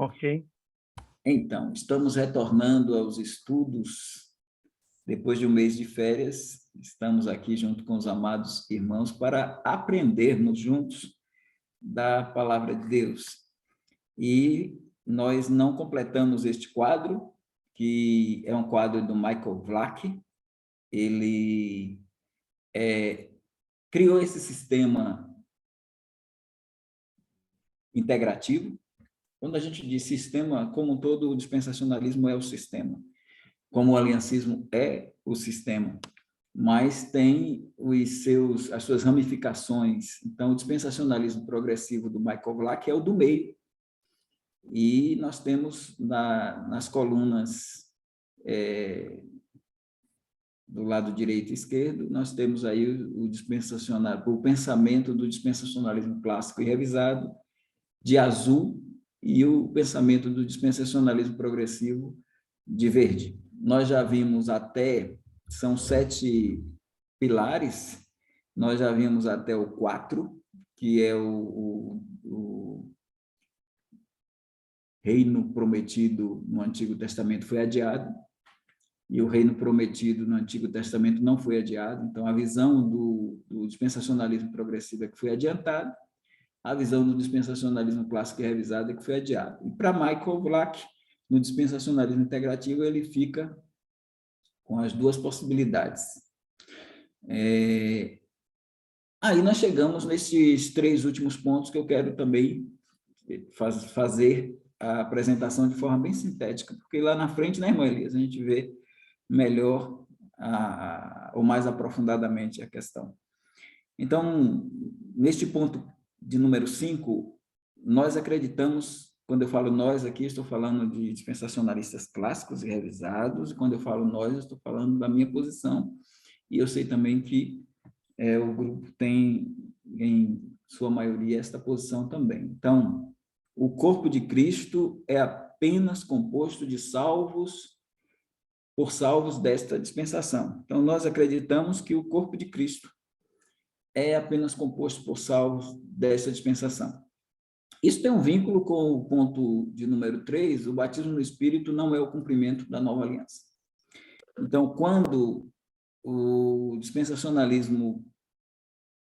Ok. Então, estamos retornando aos estudos depois de um mês de férias. Estamos aqui junto com os amados irmãos para aprendermos juntos da palavra de Deus. E nós não completamos este quadro, que é um quadro do Michael Vlach. Ele criou esse sistema integrativo. Quando a gente diz sistema, como um todo, o dispensacionalismo é o sistema, como o aliancismo é o sistema, mas tem as suas ramificações. Então, o dispensacionalismo progressivo do Michael Vlach é o do meio, e nós temos nas colunas do lado direito e esquerdo, nós temos aí o pensamento do dispensacionalismo clássico e revisado, de azul, e o pensamento do dispensacionalismo progressivo de verde. Nós já vimos são 7 pilares, nós já vimos até o 4, que é o reino prometido no Antigo Testamento foi adiado, e o reino prometido no Antigo Testamento não foi adiado. Então, a visão do dispensacionalismo progressivo é que foi adiantado, a visão do dispensacionalismo clássico e revisado é que foi adiado. E para Michael Vlach, no dispensacionalismo integrativo, ele fica com as duas possibilidades. Aí nós chegamos nesses 3 últimos pontos que eu quero também fazer a apresentação de forma bem sintética, porque lá na frente, né, irmã Elias, a gente vê melhor ou mais aprofundadamente a questão. Então, neste ponto de número 5, nós acreditamos, quando eu falo nós aqui, estou falando de dispensacionalistas clássicos e revisados, e quando eu falo nós, eu estou falando da minha posição, e eu sei também que o grupo tem, em sua maioria, esta posição também. Então, o corpo de Cristo é apenas composto de salvos desta dispensação. Então, nós acreditamos que o corpo de Cristo é apenas composto por salvos dessa dispensação. Isso tem um vínculo com o ponto de número 3, o batismo no Espírito não é o cumprimento da nova aliança. Então, quando o dispensacionalismo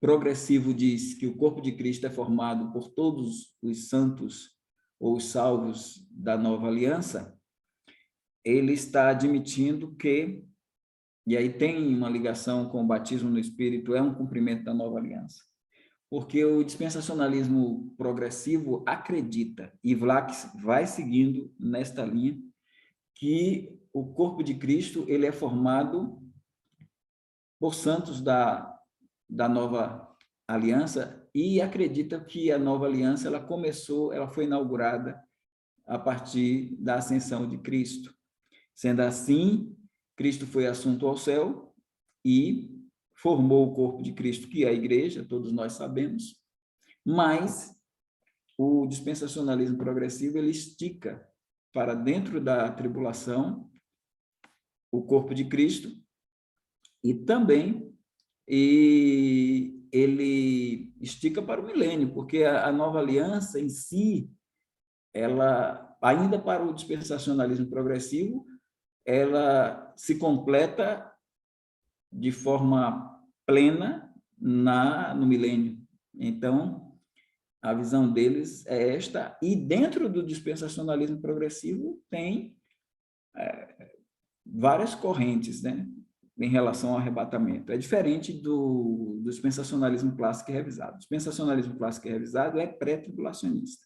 progressivo diz que o corpo de Cristo é formado por todos os santos ou os salvos da nova aliança, ele está admitindo que, e aí tem uma ligação com o batismo no Espírito, é um cumprimento da nova aliança. Porque o dispensacionalismo progressivo acredita, e Vlach vai seguindo nesta linha, que o corpo de Cristo ele é formado por santos da nova aliança, e acredita que a nova aliança ela foi inaugurada a partir da ascensão de Cristo. Sendo assim, Cristo foi assunto ao céu e formou o corpo de Cristo, que é a igreja, todos nós sabemos, mas o dispensacionalismo progressivo ele estica para dentro da tribulação o corpo de Cristo e também ele estica para o milênio, porque a nova aliança em si, ela, ainda para o dispensacionalismo progressivo, ela se completa de forma plena no milênio. Então, a visão deles é esta, e dentro do dispensacionalismo progressivo tem várias correntes, né, em relação ao arrebatamento. É diferente do dispensacionalismo clássico e revisado. O dispensacionalismo clássico e revisado é pré-tribulacionista.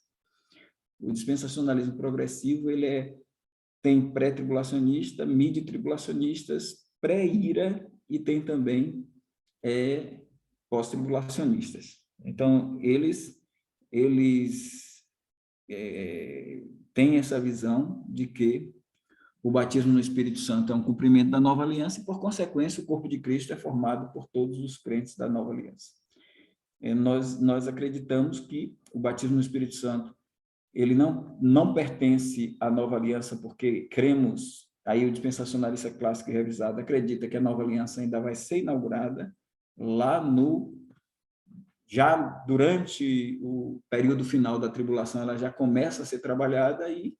O dispensacionalismo progressivo tem pré-tribulacionista, midi-tribulacionistas, pré-ira e tem também pós-tribulacionistas. Então, eles têm essa visão de que o batismo no Espírito Santo é um cumprimento da nova aliança e, por consequência, o corpo de Cristo é formado por todos os crentes da nova aliança. Nós acreditamos que o batismo no Espírito Santo ele não pertence à nova aliança, porque cremos, aí o dispensacionalista clássico e revisado acredita que a nova aliança ainda vai ser inaugurada lá no já durante o período final da tribulação, ela já começa a ser trabalhada e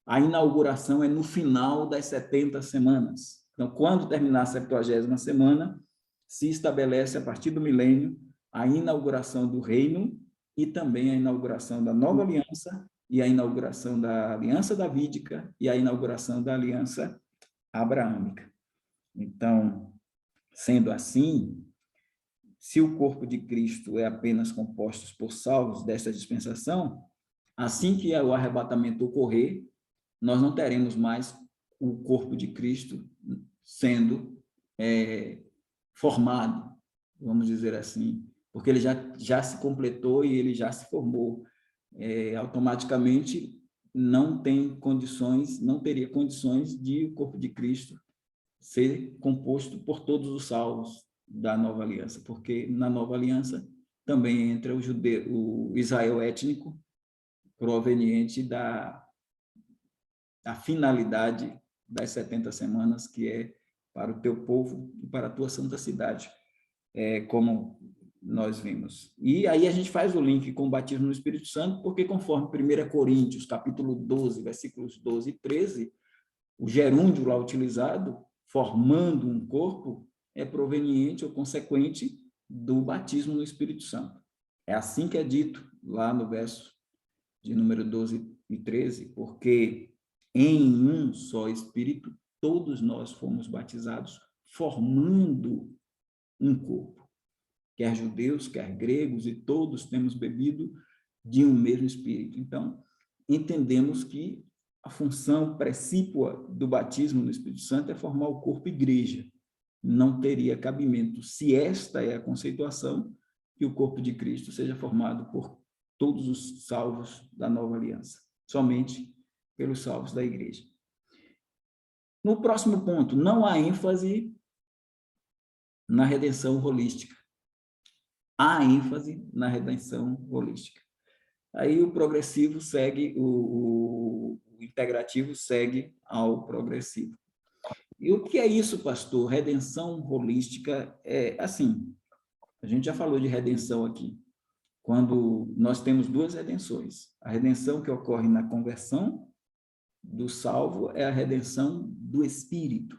a inauguração é no final das 70 semanas. Então, quando terminar a 70ª semana, se estabelece, a partir do milênio, a inauguração do reino e também a inauguração da nova aliança e a inauguração da aliança davídica e a inauguração da aliança abraâmica. Então, sendo assim, se o corpo de Cristo é apenas composto por salvos desta dispensação, assim que o arrebatamento ocorrer, nós não teremos mais o corpo de Cristo sendo formado, vamos dizer assim, porque ele já se completou e ele já se formou. Automaticamente não tem condições, não teria condições de o corpo de Cristo ser composto por todos os salvos da nova aliança, porque na nova aliança também entra o Israel étnico, proveniente da finalidade das 70 semanas, que é para o teu povo e para a tua santa cidade, como nós vimos. E aí a gente faz o link com o batismo no Espírito Santo, porque conforme 1 Coríntios, capítulo 12, versículos 12 e 13, o gerúndio lá utilizado, formando um corpo, é proveniente ou consequente do batismo no Espírito Santo. É assim que é dito lá no verso de número 12 e 13, porque em um só Espírito todos nós fomos batizados, formando um corpo. Quer judeus, quer gregos, e todos temos bebido de um mesmo Espírito. Então, entendemos que a função precípua do batismo no Espírito Santo é formar o corpo igreja. Não teria cabimento, se esta é a conceituação, que o corpo de Cristo seja formado por todos os salvos da nova aliança, somente pelos salvos da igreja. No próximo ponto, não há ênfase na redenção holística. Há ênfase na redenção holística. Aí o progressivo segue, o integrativo segue ao progressivo. E o que é isso, pastor? Redenção holística é assim, a gente já falou de redenção aqui, quando nós temos duas redenções. A redenção que ocorre na conversão do salvo é a redenção do espírito.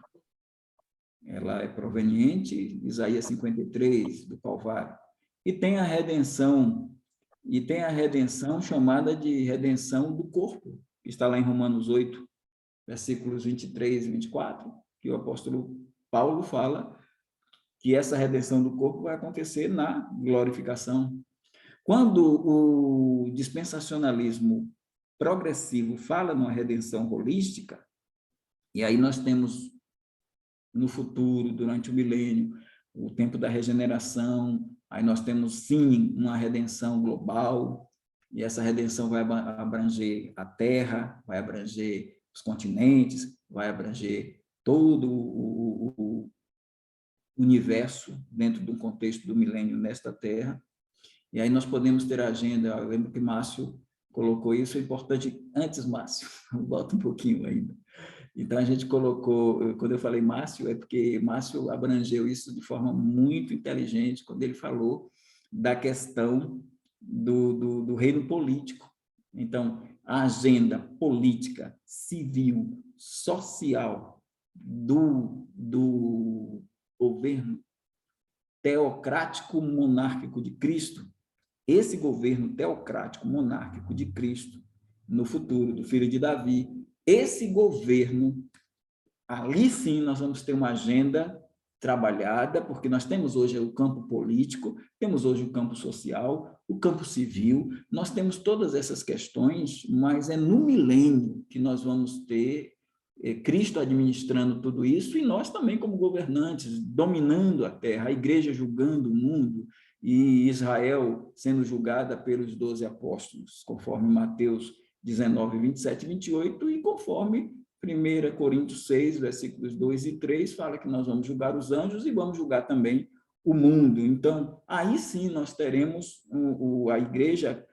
Ela é proveniente, Isaías 53, do Calvário. E tem a redenção chamada de redenção do corpo, que está lá em Romanos 8, versículos 23 e 24, que o apóstolo Paulo fala que essa redenção do corpo vai acontecer na glorificação. Quando o dispensacionalismo progressivo fala numa redenção holística, e aí nós temos no futuro, durante o milênio, o tempo da regeneração, aí nós temos, sim, uma redenção global, e essa redenção vai abranger a Terra, vai abranger os continentes, vai abranger todo o universo dentro do contexto do milênio nesta Terra. E aí nós podemos ter a agenda, eu lembro que Márcio colocou isso, é importante, antes, Márcio, volta um pouquinho ainda. Então, a gente colocou, quando eu falei Márcio, é porque Márcio abrangeu isso de forma muito inteligente, quando ele falou da questão do reino político. Então, a agenda política, civil, social do governo teocrático monárquico de Cristo, esse governo teocrático monárquico de Cristo, no futuro, do filho de Davi, esse governo, ali sim nós vamos ter uma agenda trabalhada, porque nós temos hoje o campo político, temos hoje o campo social, o campo civil, nós temos todas essas questões, mas é no milênio que nós vamos ter Cristo administrando tudo isso e nós também como governantes, dominando a terra, a igreja julgando o mundo e Israel sendo julgada pelos 12 apóstolos, conforme Mateus 19, 27 e 28, e conforme 1 Coríntios 6, versículos 2 e 3, fala que nós vamos julgar os anjos e vamos julgar também o mundo. Então, aí sim nós teremos a igreja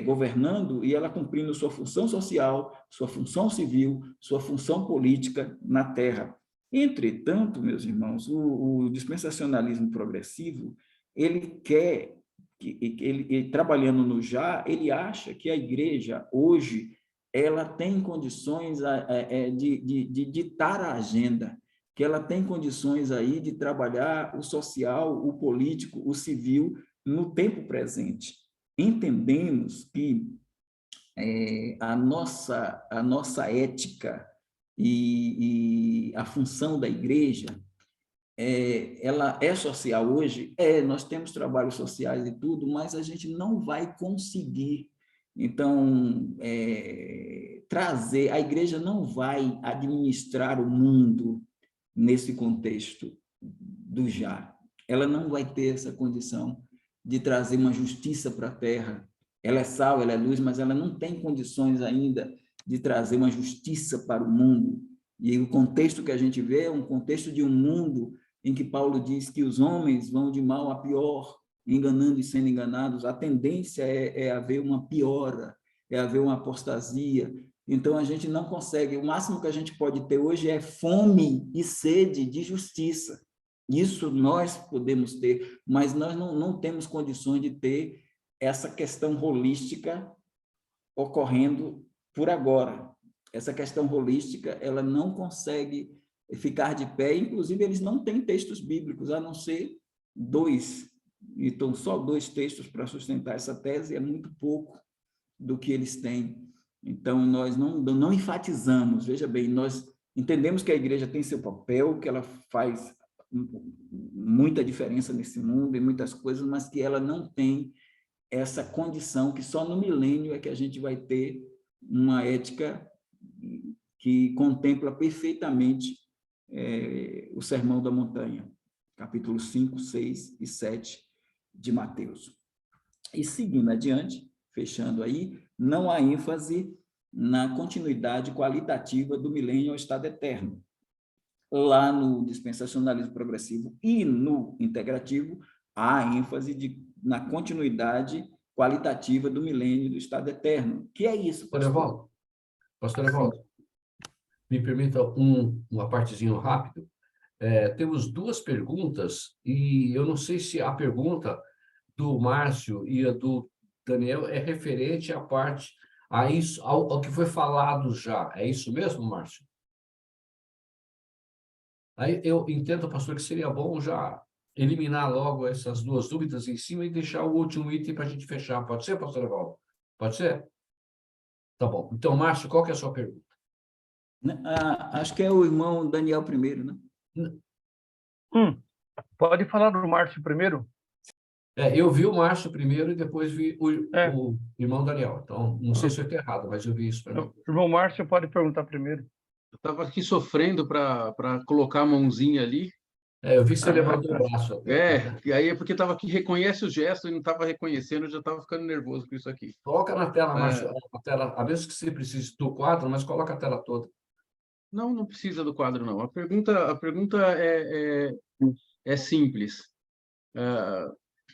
governando e ela cumprindo sua função social, sua função civil, sua função política na Terra. Entretanto, meus irmãos, o dispensacionalismo progressivo, ele quer ele trabalhando no já, ele acha que a igreja, hoje, ela tem condições de ditar a agenda, que ela tem condições aí de trabalhar o social, o político, o civil no tempo presente. Entendemos que a nossa ética e a função da igreja, ela é social hoje? Nós temos trabalhos sociais e tudo, mas a gente não vai conseguir. Então, trazer, a igreja não vai administrar o mundo nesse contexto do já. Ela não vai ter essa condição de trazer uma justiça para a terra. Ela é sal, ela é luz, mas ela não tem condições ainda de trazer uma justiça para o mundo. E o contexto que a gente vê é um contexto de um mundo em que Paulo diz que os homens vão de mal a pior, enganando e sendo enganados. A tendência é haver uma piora, é haver uma apostasia. Então, a gente não consegue. O máximo que a gente pode ter hoje é fome e sede de justiça. Isso nós podemos ter, mas nós não temos condições de ter essa questão holística ocorrendo por agora. Essa questão holística, ela não consegue ficar de pé, inclusive eles não têm textos bíblicos, a não ser 2, então só 2 textos para sustentar essa tese, é muito pouco do que eles têm. Então, nós não enfatizamos, veja bem, nós entendemos que a igreja tem seu papel, que ela faz muita diferença nesse mundo e muitas coisas, mas que ela não tem essa condição, que só no milênio é que a gente vai ter uma ética que contempla perfeitamente o Sermão da Montanha, capítulo 5, 6 e 7 de Mateus. E seguindo adiante, fechando aí, não há ênfase na continuidade qualitativa do milênio ao estado eterno. Lá no dispensacionalismo progressivo e no integrativo, há ênfase na continuidade qualitativa do milênio do estado eterno. Que é isso, pastor? Pastor Evaldo, me permita uma partezinha rápido. Temos 2 perguntas e eu não sei se a pergunta do Márcio e a do Daniel é referente à parte, a isso, ao que foi falado já. É isso mesmo, Márcio? Aí eu entendo, pastor, que seria bom já eliminar logo essas 2 dúvidas em cima e deixar o último item para a gente fechar. Pode ser, pastor Evaldo? Pode ser? Tá bom. Então, Márcio, qual que é a sua pergunta? Acho que é o irmão Daniel primeiro, né? Pode falar do Márcio primeiro? Eu vi o Márcio primeiro e depois vi o irmão Daniel. Então, não sei se eu estou errado, mas eu vi isso também. O irmão Márcio pode perguntar primeiro. Eu estava aqui sofrendo para colocar a mãozinha ali. Eu vi que você levantou o braço até. E aí é porque estava aqui, reconhece o gesto e não estava reconhecendo, eu já estava ficando nervoso com isso aqui. Coloca na tela, Márcio, a tela, a menos que você precise do quadro, mas coloca a tela toda. Não precisa do quadro, não. A pergunta é simples.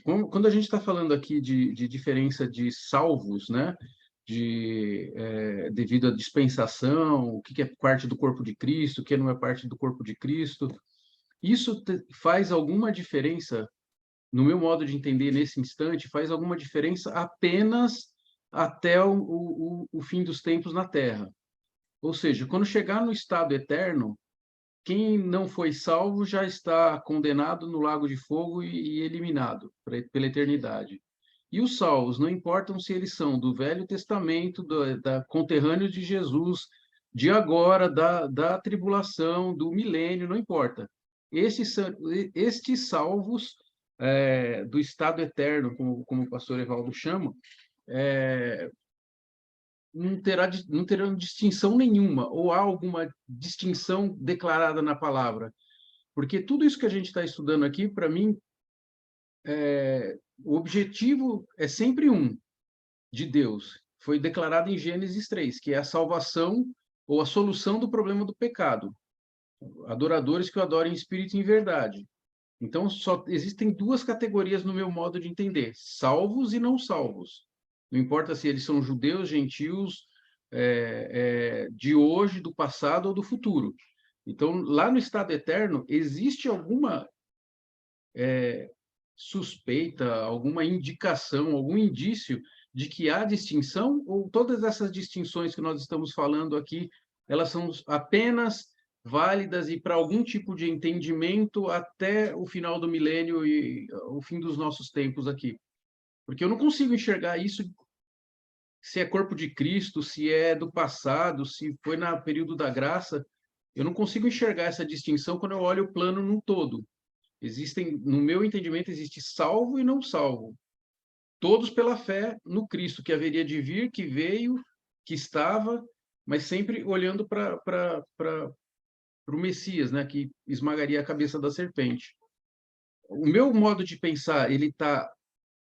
Quando a gente está falando aqui de diferença de salvos, né? Devido à dispensação, o que é parte do corpo de Cristo, o que não é parte do corpo de Cristo, isso faz alguma diferença, no meu modo de entender nesse instante, faz alguma diferença apenas até o fim dos tempos na Terra. Ou seja, quando chegar no estado eterno, quem não foi salvo já está condenado no lago de fogo e eliminado pela eternidade. E os salvos, não importam se eles são do Velho Testamento, da conterrâneo de Jesus, de agora, da tribulação, do milênio, não importa. Estes salvos do estado eterno, como o pastor Evaldo chama, não terão distinção nenhuma, ou há alguma distinção declarada na palavra? Porque tudo isso que a gente está estudando aqui, para mim, o objetivo é sempre de Deus. Foi declarado em Gênesis 3, que é a salvação ou a solução do problema do pecado. Adoradores que o adorem em espírito e em verdade. Então, só existem 2 categorias no meu modo de entender: salvos e não salvos. Não importa se eles são judeus, gentios, de hoje, do passado ou do futuro. Então, lá no estado eterno, existe alguma suspeita, alguma indicação, algum indício de que há distinção, ou todas essas distinções que nós estamos falando aqui, elas são apenas válidas e para algum tipo de entendimento até o final do milênio e o fim dos nossos tempos aqui? Porque eu não consigo enxergar isso, se é corpo de Cristo, se é do passado, se foi no período da graça. Eu não consigo enxergar essa distinção quando eu olho o plano num todo. Existem, no meu entendimento, existe salvo e não salvo. Todos pela fé no Cristo, que haveria de vir, que veio, que estava, mas sempre olhando para o Messias, né, que esmagaria a cabeça da serpente. O meu modo de pensar, ele está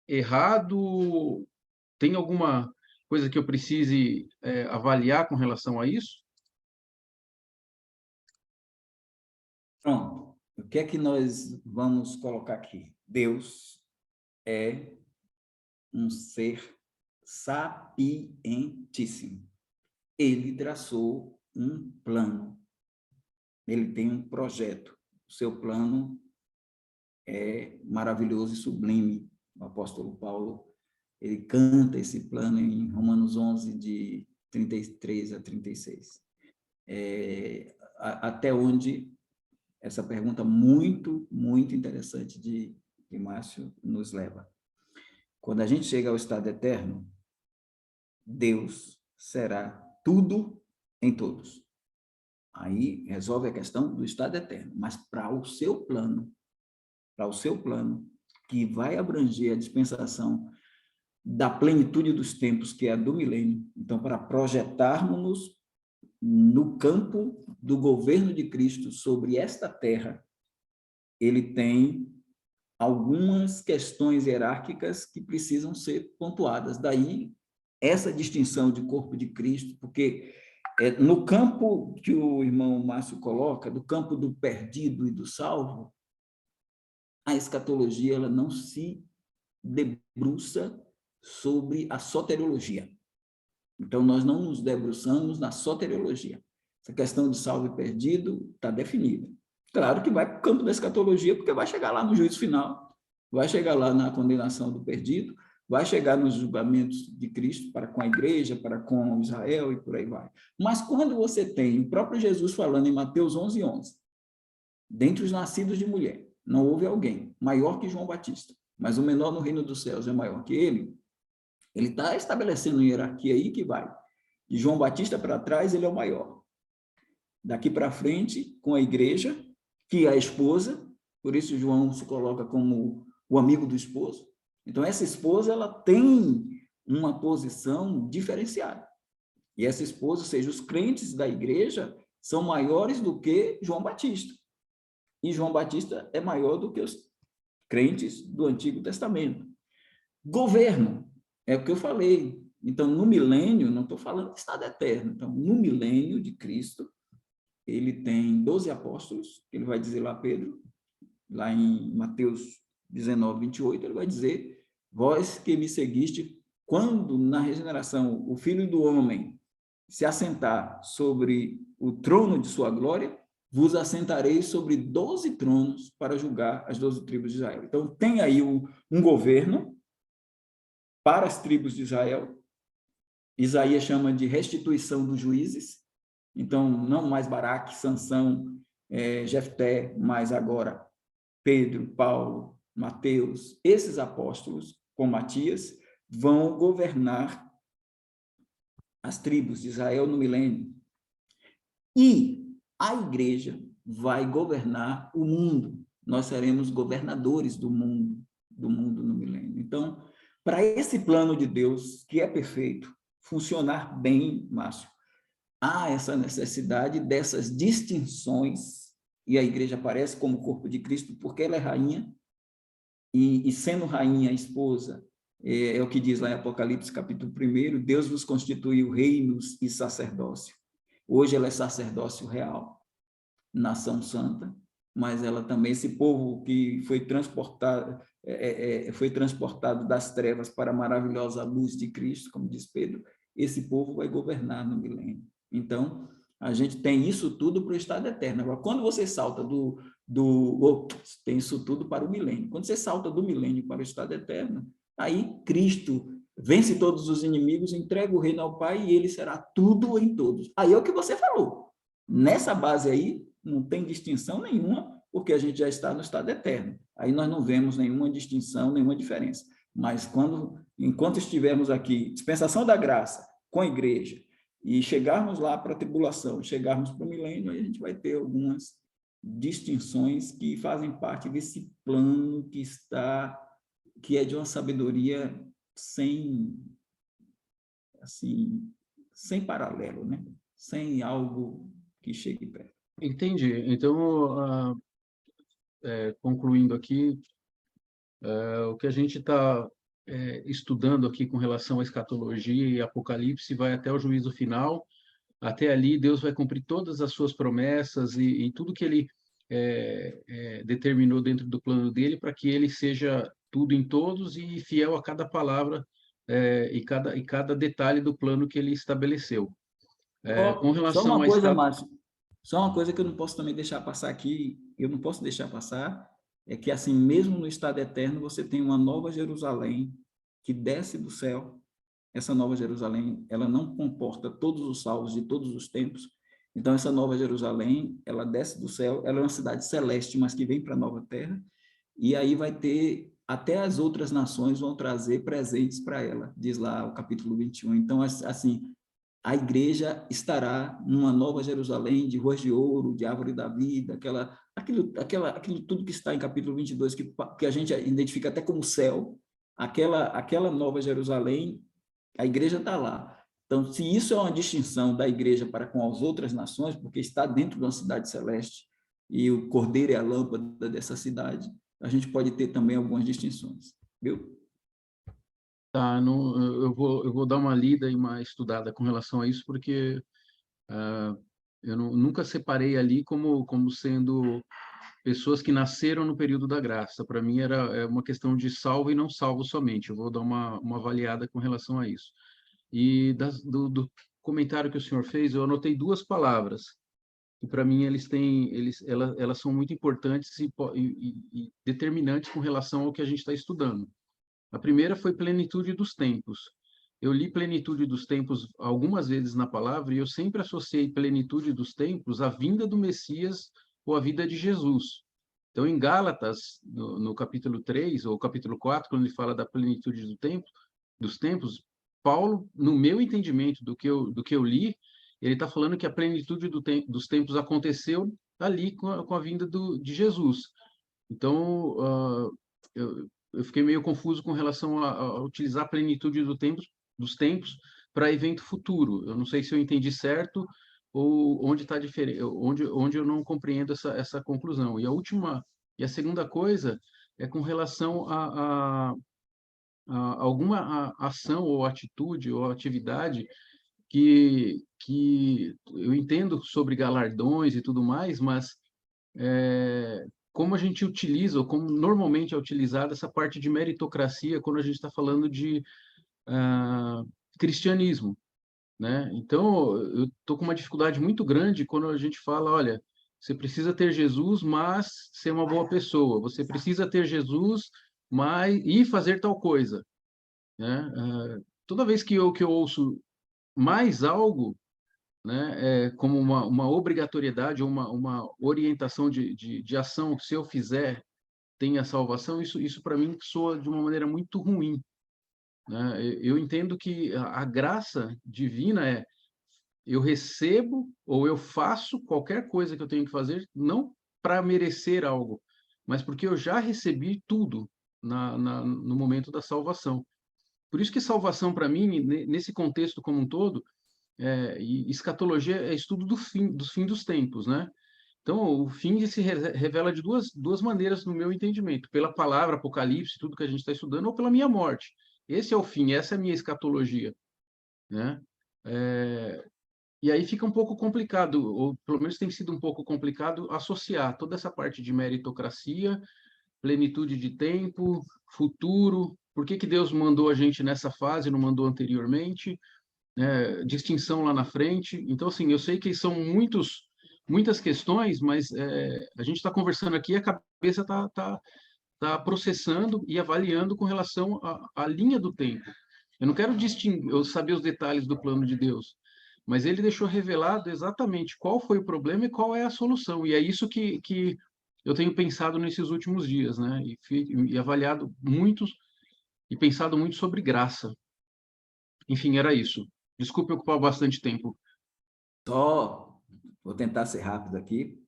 errado? Tem alguma coisa que eu precise avaliar com relação a isso? Pronto. O que é que nós vamos colocar aqui? Deus é um ser sapientíssimo. Ele traçou um plano. Ele tem um projeto. O seu plano é maravilhoso e sublime. O apóstolo Paulo, ele canta esse plano em Romanos 11, de 33 a 36. Até onde essa pergunta muito, muito interessante de Márcio nos leva. Quando a gente chega ao estado eterno, Deus será tudo em todos. Aí resolve a questão do estado eterno, mas para o seu plano, que vai abranger a dispensação da plenitude dos tempos, que é a do milênio, então, para projetarmos-nos no campo do governo de Cristo sobre esta terra, ele tem algumas questões hierárquicas que precisam ser pontuadas. Daí, essa distinção de corpo de Cristo, porque no campo que o irmão Márcio coloca, do campo do perdido e do salvo, a escatologia ela não se debruça sobre a soteriologia. Então, nós não nos debruçamos na soteriologia. Essa questão de salvo e perdido está definida. Claro que vai para o campo da escatologia, porque vai chegar lá no juízo final, vai chegar lá na condenação do perdido, vai chegar nos julgamentos de Cristo para com a igreja, para com Israel e por aí vai. Mas quando você tem o próprio Jesus falando em Mateus 11:11, dentre os nascidos de mulher, não houve alguém maior que João Batista, mas o menor no reino dos céus é maior que ele está estabelecendo uma hierarquia aí que vai. De João Batista para trás, ele é o maior. Daqui para frente, com a igreja, que é a esposa, por isso João se coloca como o amigo do esposo. Então, essa esposa, ela tem uma posição diferenciada. E essa esposa, ou seja, os crentes da igreja, são maiores do que João Batista. E João Batista é maior do que os crentes do Antigo Testamento. Governo. É o que eu falei. Então, no milênio, não estou falando de estado eterno. Então, no milênio de Cristo, ele tem 12 apóstolos, ele vai dizer lá, Pedro, lá em Mateus 19:28, ele vai dizer, vós que me seguiste, quando na regeneração o Filho do Homem se assentar sobre o trono de sua glória, vos assentarei sobre 12 tronos para julgar as 12 tribos de Israel. Então, tem aí um governo para as tribos de Israel. Isaías chama de restituição dos juízes. Então, não mais Baraque, Sansão, Jefté, mas agora Pedro, Paulo, Mateus, esses apóstolos, com Matias, vão governar as tribos de Israel no milênio. E a igreja vai governar o mundo. Nós seremos governadores do mundo no milênio. Então, para esse plano de Deus, que é perfeito, funcionar bem, Márcio, há essa necessidade dessas distinções, e a igreja aparece como corpo de Cristo, porque ela é rainha, e sendo rainha, esposa, é o que diz lá em Apocalipse, capítulo 1, Deus vos constituiu reinos e sacerdócio. Hoje ela é sacerdócio real, nação santa, mas ela também, esse povo que foi transportado das trevas para a maravilhosa luz de Cristo, como diz Pedro, esse povo vai governar no milênio. Então, a gente tem isso tudo para o estado eterno. Agora, quando você salta tem isso tudo para o milênio. Quando você salta do milênio para o estado eterno, aí Cristo vence todos os inimigos, entrega o reino ao Pai e ele será tudo em todos. Aí é o que você falou. Nessa base aí, não tem distinção nenhuma, porque a gente já está no estado eterno. Aí nós não vemos nenhuma distinção, nenhuma diferença. Mas enquanto estivermos aqui, dispensação da graça com a igreja, e chegarmos lá para a tribulação, chegarmos para o milênio, aí a gente vai ter algumas distinções que fazem parte desse plano que é de uma sabedoria sem paralelo, né? Sem algo que chegue perto. Entendi. Então, concluindo aqui, o que a gente está estudando aqui com relação à escatologia e Apocalipse vai até o juízo final. Até ali, Deus vai cumprir todas as suas promessas e tudo que Ele determinou dentro do plano dele para que Ele seja tudo em todos e fiel a cada palavra e cada detalhe do plano que Ele estabeleceu. Com Só relação uma à coisa, Márcio, só uma coisa que eu não posso também deixar passar aqui, eu não posso deixar passar, é que assim, mesmo no estado eterno, você tem uma nova Jerusalém que desce do céu. Essa nova Jerusalém, ela não comporta todos os salvos de todos os tempos. Então, essa nova Jerusalém, ela desce do céu, ela é uma cidade celeste, mas que vem para a nova terra, e aí vai ter, até as outras nações vão trazer presentes para ela, diz lá o capítulo 21. Então, assim, a igreja estará numa nova Jerusalém, de ruas de ouro, de árvore da vida, aquilo tudo que está em capítulo 22, que a gente identifica até como céu, aquela nova Jerusalém, a igreja está lá. Então, se isso é uma distinção da igreja para com as outras nações, porque está dentro de uma cidade celeste, e o cordeiro é a lâmpada dessa cidade, a gente pode ter também algumas distinções, viu? Tá, eu vou dar uma lida e uma estudada com relação a isso, porque eu nunca separei ali como sendo pessoas que nasceram no período da graça. Para mim é uma questão de salvo e não salvo somente. Eu vou dar uma avaliada com relação a isso. E do comentário que o senhor fez, eu anotei duas palavras que para mim elas são muito importantes e determinantes com relação ao que a gente está estudando. A primeira foi plenitude dos tempos. Eu li plenitude dos tempos algumas vezes na palavra e eu sempre associei plenitude dos tempos à vinda do Messias ou à vida de Jesus. Então, em Gálatas, no capítulo 3 ou capítulo 4, quando ele fala da plenitude dos tempos, Paulo, no meu entendimento do que eu li, ele está falando que a plenitude dos tempos aconteceu ali com a vinda de Jesus. Então, eu fiquei meio confuso com relação a utilizar a plenitude dos tempos para evento futuro. Eu não sei se eu entendi certo ou onde está diferente, onde eu não compreendo essa conclusão. E a segunda coisa é com relação a alguma ação ou atitude ou atividade que eu entendo sobre galardões e tudo mais, mas como a gente utiliza, ou como normalmente é utilizada essa parte de meritocracia quando a gente está falando de cristianismo, né? Então, eu estou com uma dificuldade muito grande quando a gente fala, olha, você precisa ter Jesus, mas ser uma boa pessoa. Você precisa ter Jesus, e fazer tal coisa, né? Toda vez que eu ouço mais algo, né, como uma obrigatoriedade ou uma orientação de ação, se eu fizer, tem a salvação, isso para mim soa de uma maneira muito ruim, né? Eu entendo que a graça divina eu recebo ou eu faço qualquer coisa que eu tenho que fazer, não para merecer algo, mas porque eu já recebi tudo no momento da salvação. Por isso que salvação, para mim, nesse contexto como um todo, e escatologia é estudo dos fim dos tempos, né? Então, o fim se revela de duas maneiras, no meu entendimento: pela palavra Apocalipse, tudo que a gente está estudando, ou pela minha morte. Esse é o fim, essa é a minha escatologia, né? E aí fica um pouco complicado, ou pelo menos tem sido um pouco complicado, associar toda essa parte de meritocracia, plenitude de tempo, futuro. Por que Deus mandou a gente nessa fase e não mandou anteriormente? Distinção lá na frente. Então, assim, eu sei que são muitas questões, mas a gente está conversando aqui e a cabeça está processando e avaliando com relação à linha do tempo. Eu não quero distinguir, eu saber os detalhes do plano de Deus, mas ele deixou revelado exatamente qual foi o problema e qual é a solução. E é isso que eu tenho pensado nesses últimos dias, né? E avaliado muitos e pensado muito sobre graça. Enfim, era isso. Desculpe ocupar bastante tempo. Só vou tentar ser rápido aqui.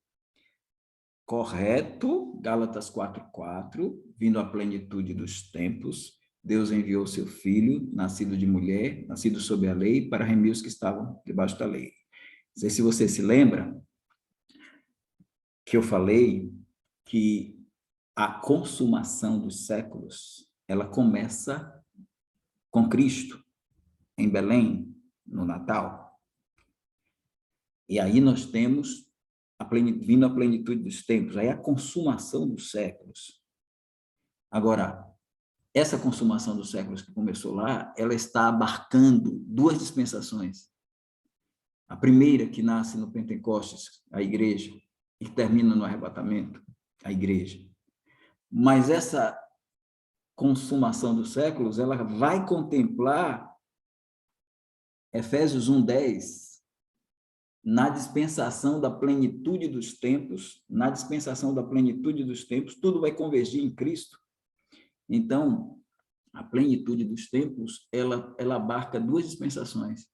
Correto, Gálatas 4:4, vindo à plenitude dos tempos, Deus enviou seu filho, nascido de mulher, nascido sob a lei, para remir os que estavam debaixo da lei. Não sei se você se lembra que eu falei que a consumação dos séculos, ela começa com Cristo, em Belém, no Natal. E aí nós temos vindo à plenitude dos tempos, aí a consumação dos séculos. Agora, essa consumação dos séculos que começou lá, ela está abarcando duas dispensações. A primeira, que nasce no Pentecostes, a igreja, e termina no arrebatamento, a igreja. Mas essa consumação dos séculos, ela vai contemplar Efésios 1:10, na dispensação da plenitude dos tempos, na dispensação da plenitude dos tempos, tudo vai convergir em Cristo. Então, a plenitude dos tempos, ela abarca duas dispensações,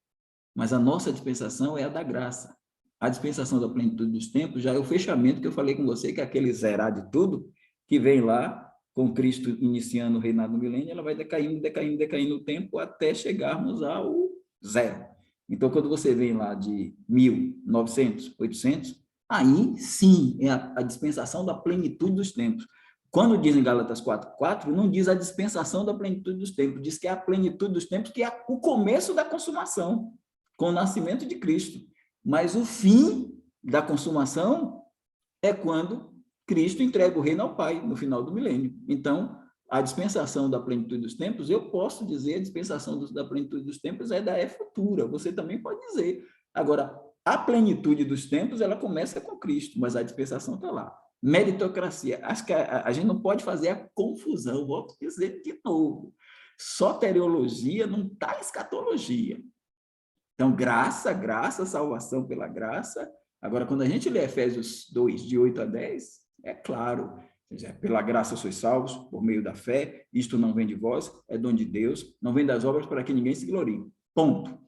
mas a nossa dispensação é a da graça. A dispensação da plenitude dos tempos já é o fechamento que eu falei com você, que é aquele zerar de tudo, que vem lá, com Cristo iniciando o reinado do milênio, ela vai decaindo, decaindo, decaindo o tempo até chegarmos ao zero. Então, quando você vem lá de 1.000, 900, 800, aí sim é a dispensação da plenitude dos tempos. Quando diz em Gálatas 4:4, não diz a dispensação da plenitude dos tempos, diz que é a plenitude dos tempos, que é o começo da consumação, com o nascimento de Cristo. Mas o fim da consumação é quando Cristo entrega o reino ao Pai, no final do milênio. Então, a dispensação da plenitude dos tempos, eu posso dizer, a dispensação da plenitude dos tempos é da futura, você também pode dizer. Agora, a plenitude dos tempos, ela começa com Cristo, mas a dispensação está lá. Meritocracia, acho que a gente não pode fazer a confusão, vou dizer de novo. Soteriologia não está em escatologia. Então, graça, salvação pela graça. Agora, quando a gente lê Efésios 2, de 8 a 10, é claro, pela graça sois salvos, por meio da fé, isto não vem de vós, é dom de Deus, não vem das obras para que ninguém se glorie. Ponto.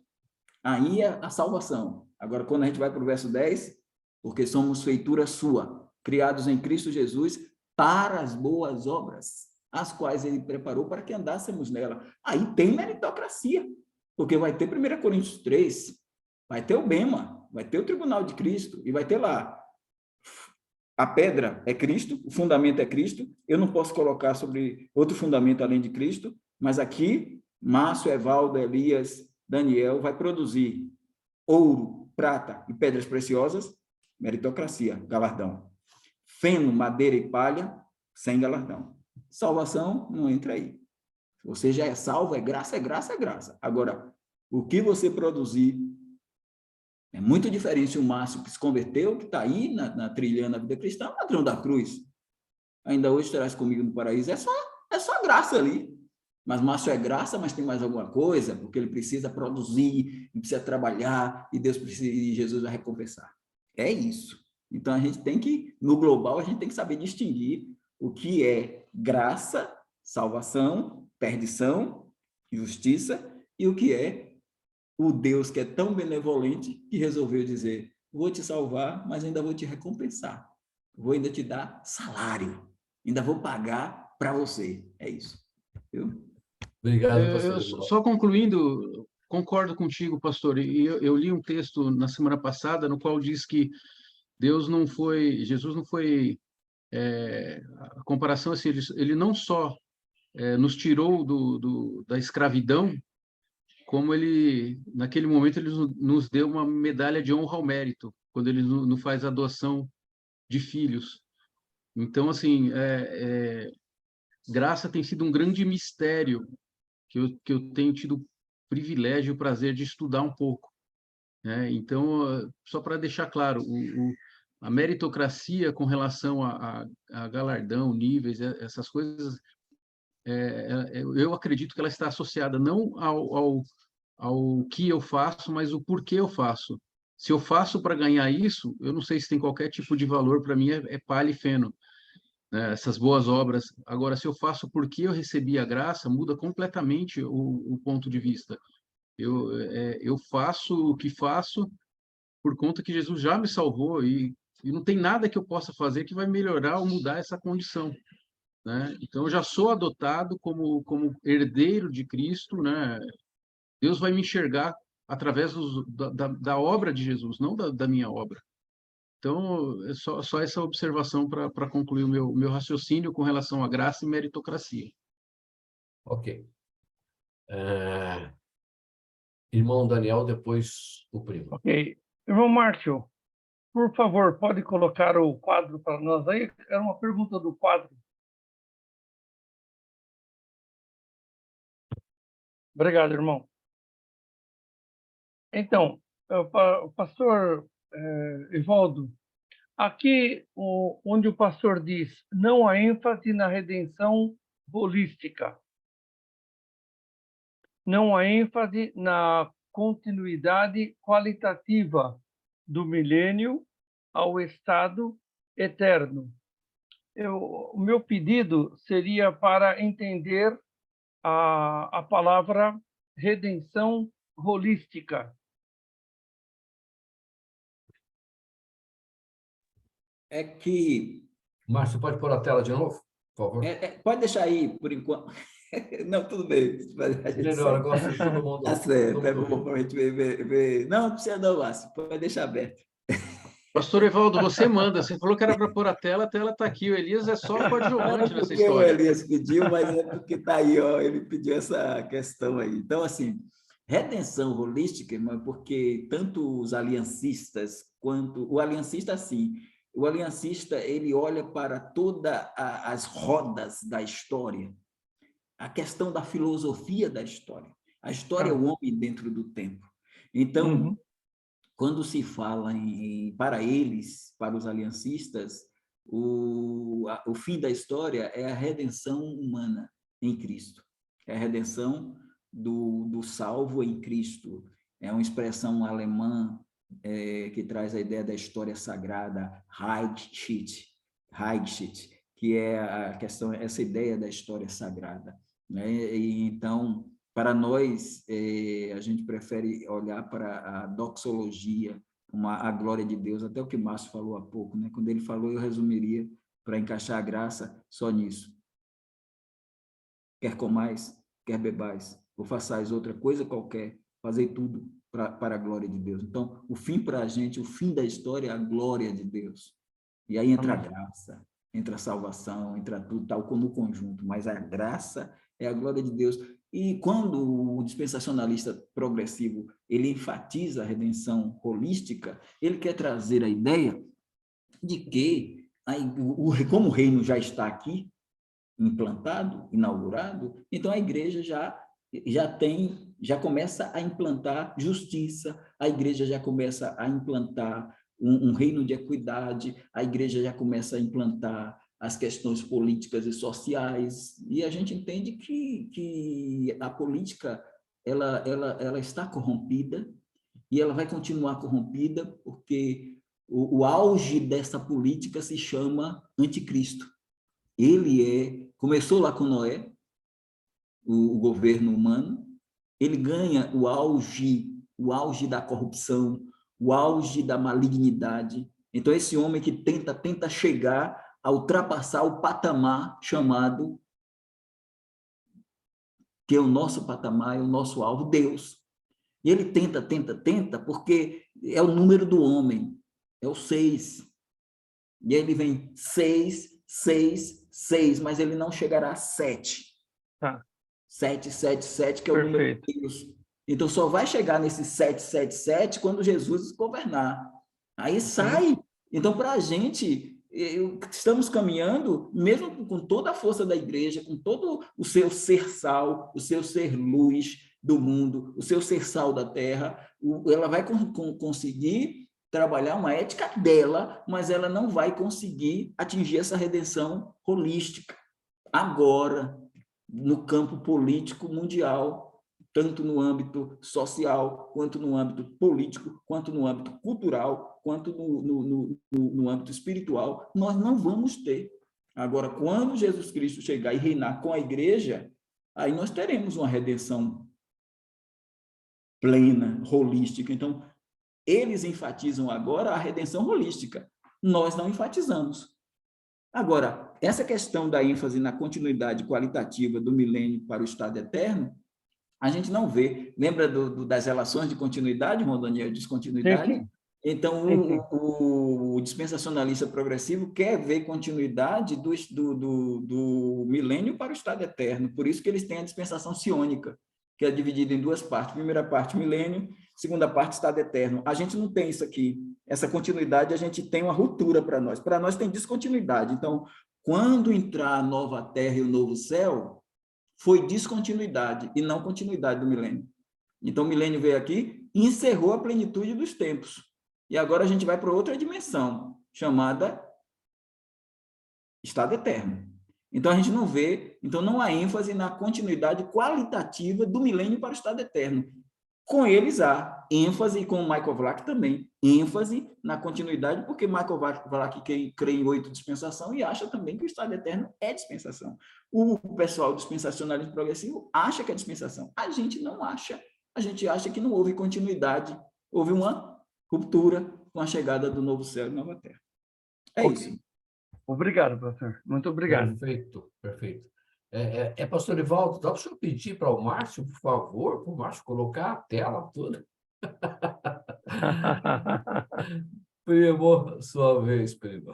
Aí é a salvação. Agora, quando a gente vai para o verso 10, porque somos feitura sua, criados em Cristo Jesus, para as boas obras, as quais ele preparou para que andássemos nela. Aí tem meritocracia, porque vai ter 1 Coríntios 3, vai ter o Bema, vai ter o tribunal de Cristo, e vai ter lá, a pedra é Cristo, o fundamento é Cristo, eu não posso colocar sobre outro fundamento além de Cristo, mas aqui, Márcio, Evaldo, Elias, Daniel vai produzir ouro, prata e pedras preciosas, meritocracia, galardão. Feno, madeira e palha, sem galardão. Salvação não entra aí. Você já é salvo, é graça, é graça, é graça. Agora, o que você produzir é muito diferente se o Márcio que se converteu, que está aí na trilhando a vida cristã, é o ladrão da cruz. Ainda hoje estarás comigo no paraíso. É só graça ali. Mas Márcio é graça, mas tem mais alguma coisa, porque ele precisa produzir, precisa trabalhar, e Deus precisa, e Jesus vai recompensar. É isso. Então, a gente tem que, no global, a gente tem que saber distinguir o que é graça, salvação, perdição, justiça, e o que é o Deus que é tão benevolente que resolveu dizer, vou te salvar, mas ainda vou te recompensar. Vou ainda te dar salário. Ainda vou pagar para você. É isso. Viu? Obrigado, pastor. Só concluindo, concordo contigo, pastor. E eu li um texto na semana passada no qual diz que Jesus não foi, a comparação assim, ele não só nos tirou da escravidão, como ele, naquele momento, ele nos deu uma medalha de honra ao mérito, quando ele nos faz adoção de filhos. Então, assim, graça tem sido um grande mistério que eu tenho tido o privilégio e o prazer de estudar um pouco, né? Então, só para deixar claro, a meritocracia com relação a galardão, níveis, essas coisas, eu acredito que ela está associada não ao que eu faço, mas o porquê eu faço. Se eu faço para ganhar isso, eu não sei se tem qualquer tipo de valor, para mim é palha e feno, né? Essas boas obras. Agora, se eu faço porque eu recebi a graça, muda completamente o ponto de vista. Eu faço o que faço por conta que Jesus já me salvou e não tem nada que eu possa fazer que vai melhorar ou mudar essa condição, né? Então, eu já sou adotado como herdeiro de Cristo, né? Deus vai me enxergar através da obra de Jesus, não da minha obra. Então, é só essa observação para concluir o meu raciocínio com relação à graça e meritocracia. Ok. Irmão Daniel, depois o primo. Ok. Irmão Márcio, por favor, pode colocar o quadro para nós aí? Era uma pergunta do quadro. Obrigado, irmão. Então, o pastor Evaldo, aqui onde o pastor diz, não há ênfase na redenção holística, não há ênfase na continuidade qualitativa do milênio ao estado eterno. O meu pedido seria para entender a palavra redenção holística. É que... Márcio, pode pôr a tela de novo, por favor? Pode deixar aí, por enquanto. Não, tudo bem. Melhor, eu gosto de todo mundo. Tá certo, é todo bom mundo. para a gente ver. Não, não precisa não, Márcio. Pode deixar aberto. Pastor Evaldo, você manda. Você falou que era para pôr a tela está aqui. O Elias é só coadjuvante nessa Porque o história. Elias pediu, mas é porque está aí, ó, ele pediu essa questão aí. Então, assim, redenção holística, irmão, porque tanto os aliancistas quanto... O aliancista, assim, o aliancista, ele olha para todas as rodas da história, a questão da filosofia da história. A história é o homem dentro do tempo. Então, quando se fala para eles, para os aliancistas, o fim da história é a redenção humana em Cristo. É a redenção do salvo em Cristo. É uma expressão alemã que traz a ideia da história sagrada, Heilsgeschichte, que é a questão, essa ideia da história sagrada, né? E, então, para nós, a gente prefere olhar para a doxologia, a glória de Deus, até o que Márcio falou há pouco, né? Quando ele falou, eu resumiria, para encaixar a graça, só nisso. Quer comais, quer bebais, ou façais outra coisa qualquer, fazei tudo para a glória de Deus. Então, o fim para a gente, o fim da história é a glória de Deus. E aí entra a graça, entra a salvação, entra tudo, tal como no conjunto, mas a graça é a glória de Deus. E quando o dispensacionalista progressivo ele enfatiza a redenção holística, ele quer trazer a ideia de que, como o reino já está aqui, implantado, inaugurado, então a igreja já começa a implantar justiça, a igreja já começa a implantar um reino de equidade, a igreja já começa a implantar as questões políticas e sociais, e a gente entende que a política ela está corrompida, e ela vai continuar corrompida, porque o auge dessa política se chama anticristo. Começou lá com Noé, o governo humano, ele ganha o auge da corrupção, o auge da malignidade. Então, esse homem que tenta chegar a ultrapassar o patamar chamado, que é o nosso patamar, é o nosso alvo, Deus. E ele tenta, porque é o número do homem, é o 6. E aí ele vem 6, 6, 6, mas ele não chegará a 7. 7, 7, 7, que é o número de Deus. Então, só vai chegar nesse 7, 7, 7 quando Jesus governar. Aí sai. Então, para a gente, estamos caminhando, mesmo com toda a força da igreja, com todo o seu ser sal, o seu ser luz do mundo, o seu ser sal da terra, ela vai conseguir trabalhar uma ética dela, mas ela não vai conseguir atingir essa redenção holística. Agora, no campo político mundial, tanto no âmbito social, quanto no âmbito político, quanto no âmbito cultural, quanto no âmbito espiritual, nós não vamos ter. Agora, quando Jesus Cristo chegar e reinar com a igreja, aí nós teremos uma redenção plena, holística. Então, eles enfatizam agora a redenção holística. Nós não enfatizamos. Agora, essa questão da ênfase na continuidade qualitativa do milênio para o estado eterno, a gente não vê. Lembra das relações de continuidade, João Daniel, descontinuidade? Sim, sim. Então, Sim, sim. o dispensacionalista progressivo quer ver continuidade do milênio para o estado eterno. Por isso que eles têm a dispensação sionica, que é dividida em duas partes. Primeira parte, milênio, segunda parte, estado eterno. A gente não tem isso aqui. Essa continuidade, a gente tem uma ruptura para nós. Para nós tem descontinuidade. Então, quando entrar a nova terra e o novo céu, foi descontinuidade e não continuidade do milênio. Então, o milênio veio aqui e encerrou a plenitude dos tempos. E agora a gente vai para outra dimensão, chamada estado eterno. Então, a gente não vê, então não há ênfase na continuidade qualitativa do milênio para o estado eterno. Com eles há ênfase, e com o Michael Vlach também, ênfase na continuidade, porque Michael Vlach crê em 8 dispensação e acha também que o estado eterno é dispensação. O pessoal dispensacionalismo progressivo acha que é dispensação. A gente não acha. A gente acha que não houve continuidade, houve uma ruptura com a chegada do novo céu e nova terra. É Ok. isso. Obrigado, professor. Muito obrigado. Perfeito, perfeito. Pastor Evaldo, dá para o senhor pedir para o Márcio, por favor, para o Márcio colocar a tela toda? Primo, sua vez, primo.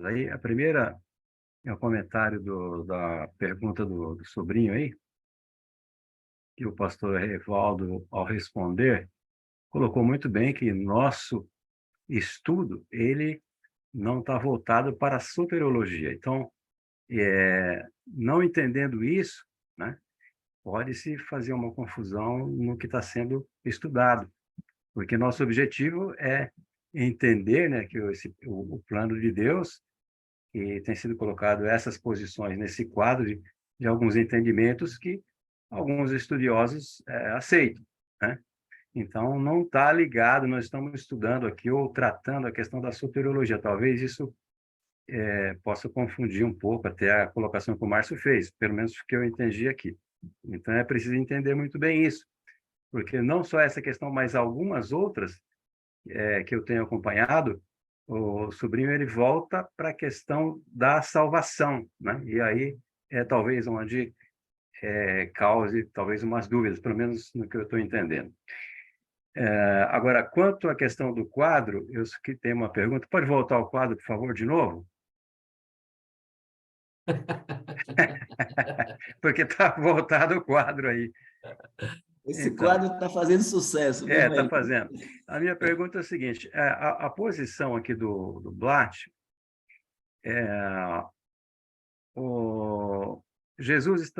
Aí, a primeira é o comentário da pergunta do sobrinho aí, que o pastor Evaldo, ao responder, colocou muito bem que nosso estudo, ele não está voltado para a soteriologia. Então, não entendendo isso, né, pode-se fazer uma confusão no que está sendo estudado, porque nosso objetivo é entender, né, que o plano de Deus, e tem sido colocado essas posições nesse quadro de alguns entendimentos que alguns estudiosos aceitam, né? Então, não está ligado, nós estamos estudando aqui ou tratando a questão da soteriologia. Talvez isso possa confundir um pouco até a colocação que o Márcio fez, pelo menos o que eu entendi aqui. Então, é preciso entender muito bem isso, porque não só essa questão, mas algumas outras que eu tenho acompanhado, o sobrinho ele volta para a questão da salvação, né? E aí talvez onde cause talvez umas dúvidas, pelo menos no que eu estou entendendo. Agora, quanto à questão do quadro, eu que tenho uma pergunta. Pode voltar ao quadro, por favor, de novo? Porque está voltado o quadro aí. Esse Então, quadro está fazendo sucesso, viu, está velho? fazendo. A minha pergunta é a seguinte: a posição aqui do Blatt, Jesus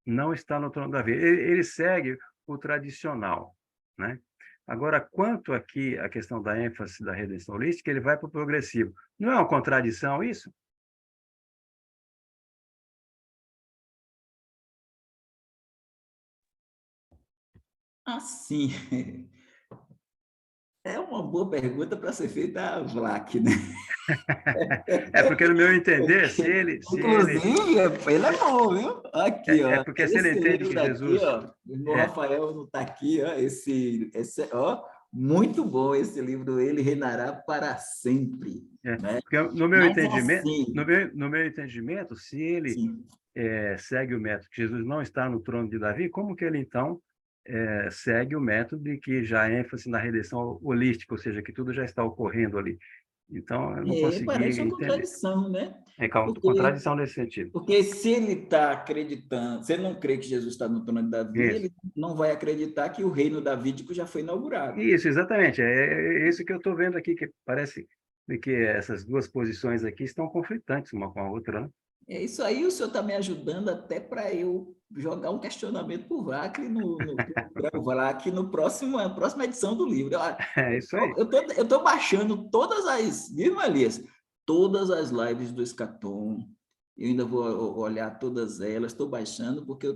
não está no trono da vida. Ele segue o tradicional, né? Agora, quanto aqui a questão da ênfase da redenção holística, ele vai para o progressivo. Não é uma contradição isso? Assim, é uma boa pergunta para ser feita a Vlach, né? Porque no meu entender, se ele Inclusive, ele é bom, viu? Aqui, ó. porque se ele Esse entende livro que daqui, Jesus ó, o irmão Rafael não está aqui, ó. Ó, muito bom esse livro, Ele Reinará para Sempre. Né? porque no meu Mas entendimento, assim, no meu entendimento, se ele sim. segue o método que Jesus não está no trono de Davi, como que ele então segue o método de que já há ênfase na redenção holística, ou seja, que tudo já está ocorrendo ali? Então, eu não consegui Parece uma entender. contradição, né? É Porque, contradição nesse sentido. porque se ele está acreditando, se ele não crê que Jesus está no trono de Davi, Isso. ele não vai acreditar que o reino davídico já foi inaugurado. Isso, exatamente. É isso que eu estou vendo aqui, que parece que essas duas posições aqui estão conflitantes uma com a outra, né? É isso aí, o senhor está me ajudando até para eu jogar um questionamento para o VLAC no VLAC no na próxima edição do livro. É isso aí. Eu tô baixando todas as, viu, Elias? Todas as lives do Escatom. Eu ainda vou olhar todas elas, estou baixando, porque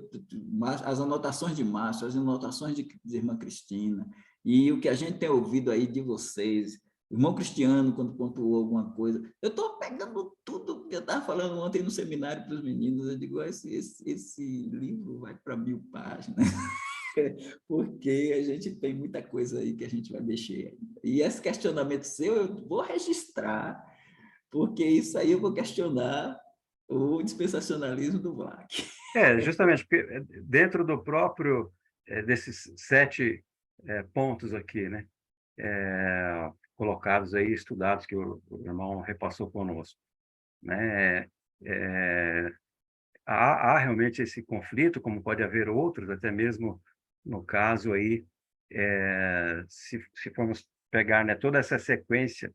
as anotações de Márcio, as anotações de irmã Cristina, e o que a gente tem ouvido aí de vocês, irmão Cristiano, quando pontuou alguma coisa, eu estou pegando tudo que eu estava falando ontem no seminário para os meninos, eu digo, esse livro vai para 1000 páginas, porque a gente tem muita coisa aí que a gente vai mexer. E esse questionamento seu, eu vou registrar, porque isso aí eu vou questionar o dispensacionalismo do VLAC. Justamente, porque dentro do próprio, desses 7 pontos aqui, né, colocados aí, estudados, que o irmão repassou conosco, né, há realmente esse conflito, como pode haver outros, até mesmo no caso aí, se formos pegar, né, toda essa sequência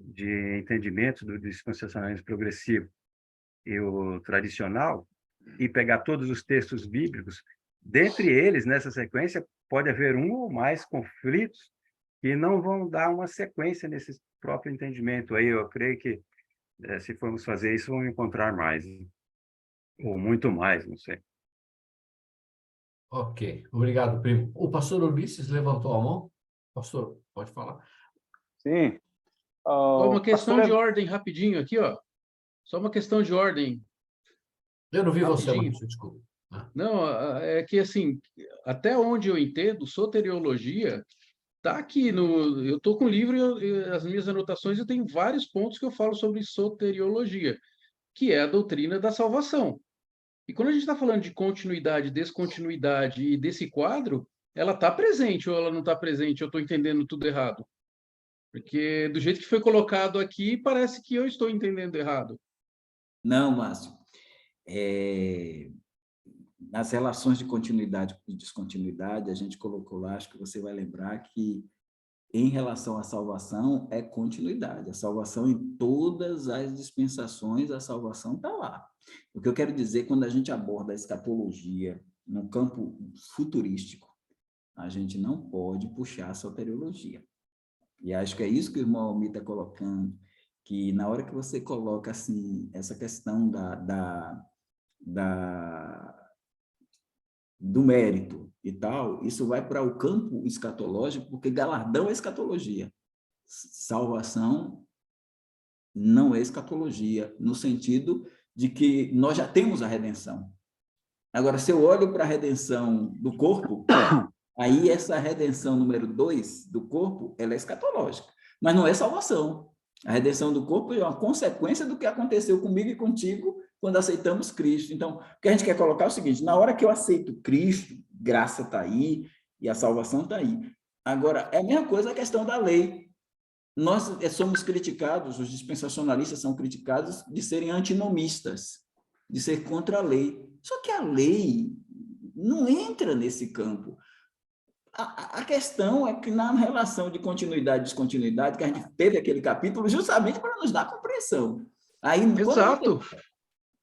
de entendimento do dispensacionalismo progressivo e o tradicional, e pegar todos os textos bíblicos, dentre eles, nessa sequência, pode haver um ou mais conflitos que não vão dar uma sequência nesse próprio entendimento. Aí eu creio que, se formos fazer isso, vamos encontrar mais, ou muito mais, não sei. Ok, obrigado, primo. O pastor Ulisses levantou a mão. Pastor, pode falar. Sim. Só uma questão Pastor, de ordem rapidinho aqui, ó. Só uma questão de ordem Eu não vi você, rapidinho. Márcio, desculpa. Não, é que assim, até onde eu entendo, soteriologia tá aqui no. Eu estou com o livro e as minhas anotações, eu tenho vários pontos que eu falo sobre soteriologia, que é a doutrina da salvação. E quando a gente está falando de continuidade, descontinuidade e desse quadro, ela está presente ou ela não está presente? Eu estou entendendo tudo errado? Porque do jeito que foi colocado aqui, parece que eu estou entendendo errado. Não, Márcio. Nas relações de continuidade e descontinuidade, a gente colocou lá, acho que você vai lembrar que, em relação à salvação, é continuidade. A salvação em todas as dispensações, a salvação está lá. O que eu quero dizer, quando a gente aborda a escatologia no campo futurístico, a gente não pode puxar a soteriologia. E acho que é isso que o irmão Almir está colocando, que na hora que você coloca assim, essa questão do mérito e tal, isso vai para o campo escatológico, porque galardão é escatologia. Salvação não é escatologia, no sentido de que nós já temos a redenção. Agora, se eu olho para a redenção do corpo, aí essa redenção número 2 do corpo, ela é escatológica, mas não é salvação. A redenção do corpo é uma consequência do que aconteceu comigo e contigo quando aceitamos Cristo. Então, o que a gente quer colocar é o seguinte, na hora que eu aceito Cristo, graça está aí e a salvação está aí. Agora, é a mesma coisa a questão da lei. Nós somos criticados, os dispensacionalistas são criticados de serem antinomistas, de ser contra a lei. Só que a lei não entra nesse campo. A questão é que na relação de continuidade e descontinuidade, que a gente teve aquele capítulo justamente para nos dar compreensão. Aí, Exato.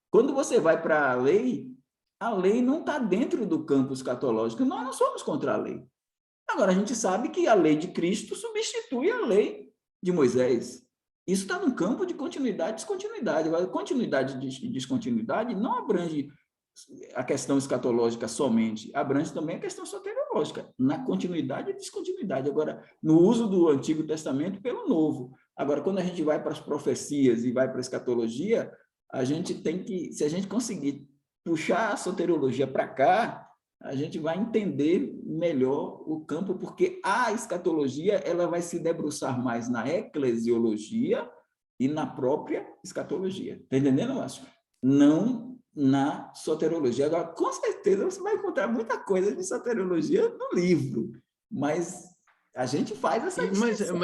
Quando você vai para a lei não está dentro do campo escatológico, nós não somos contra a lei. Agora, a gente sabe que a lei de Cristo substitui a lei de Moisés. Isso está no campo de continuidade e descontinuidade. Agora, continuidade e descontinuidade não abrange a questão escatológica somente, abrange também a questão soteriológica, na continuidade e descontinuidade. Agora, no uso do Antigo Testamento pelo Novo. Agora, quando a gente vai para as profecias e vai para a escatologia, a gente tem que, se a gente conseguir puxar a soteriologia para cá, a gente vai entender melhor o campo, porque a escatologia ela vai se debruçar mais na eclesiologia e na própria escatologia. Está entendendo, Márcio? Não na soteriologia. Agora, com certeza, você vai encontrar muita coisa de soteriologia no livro, mas a gente faz essa distinção.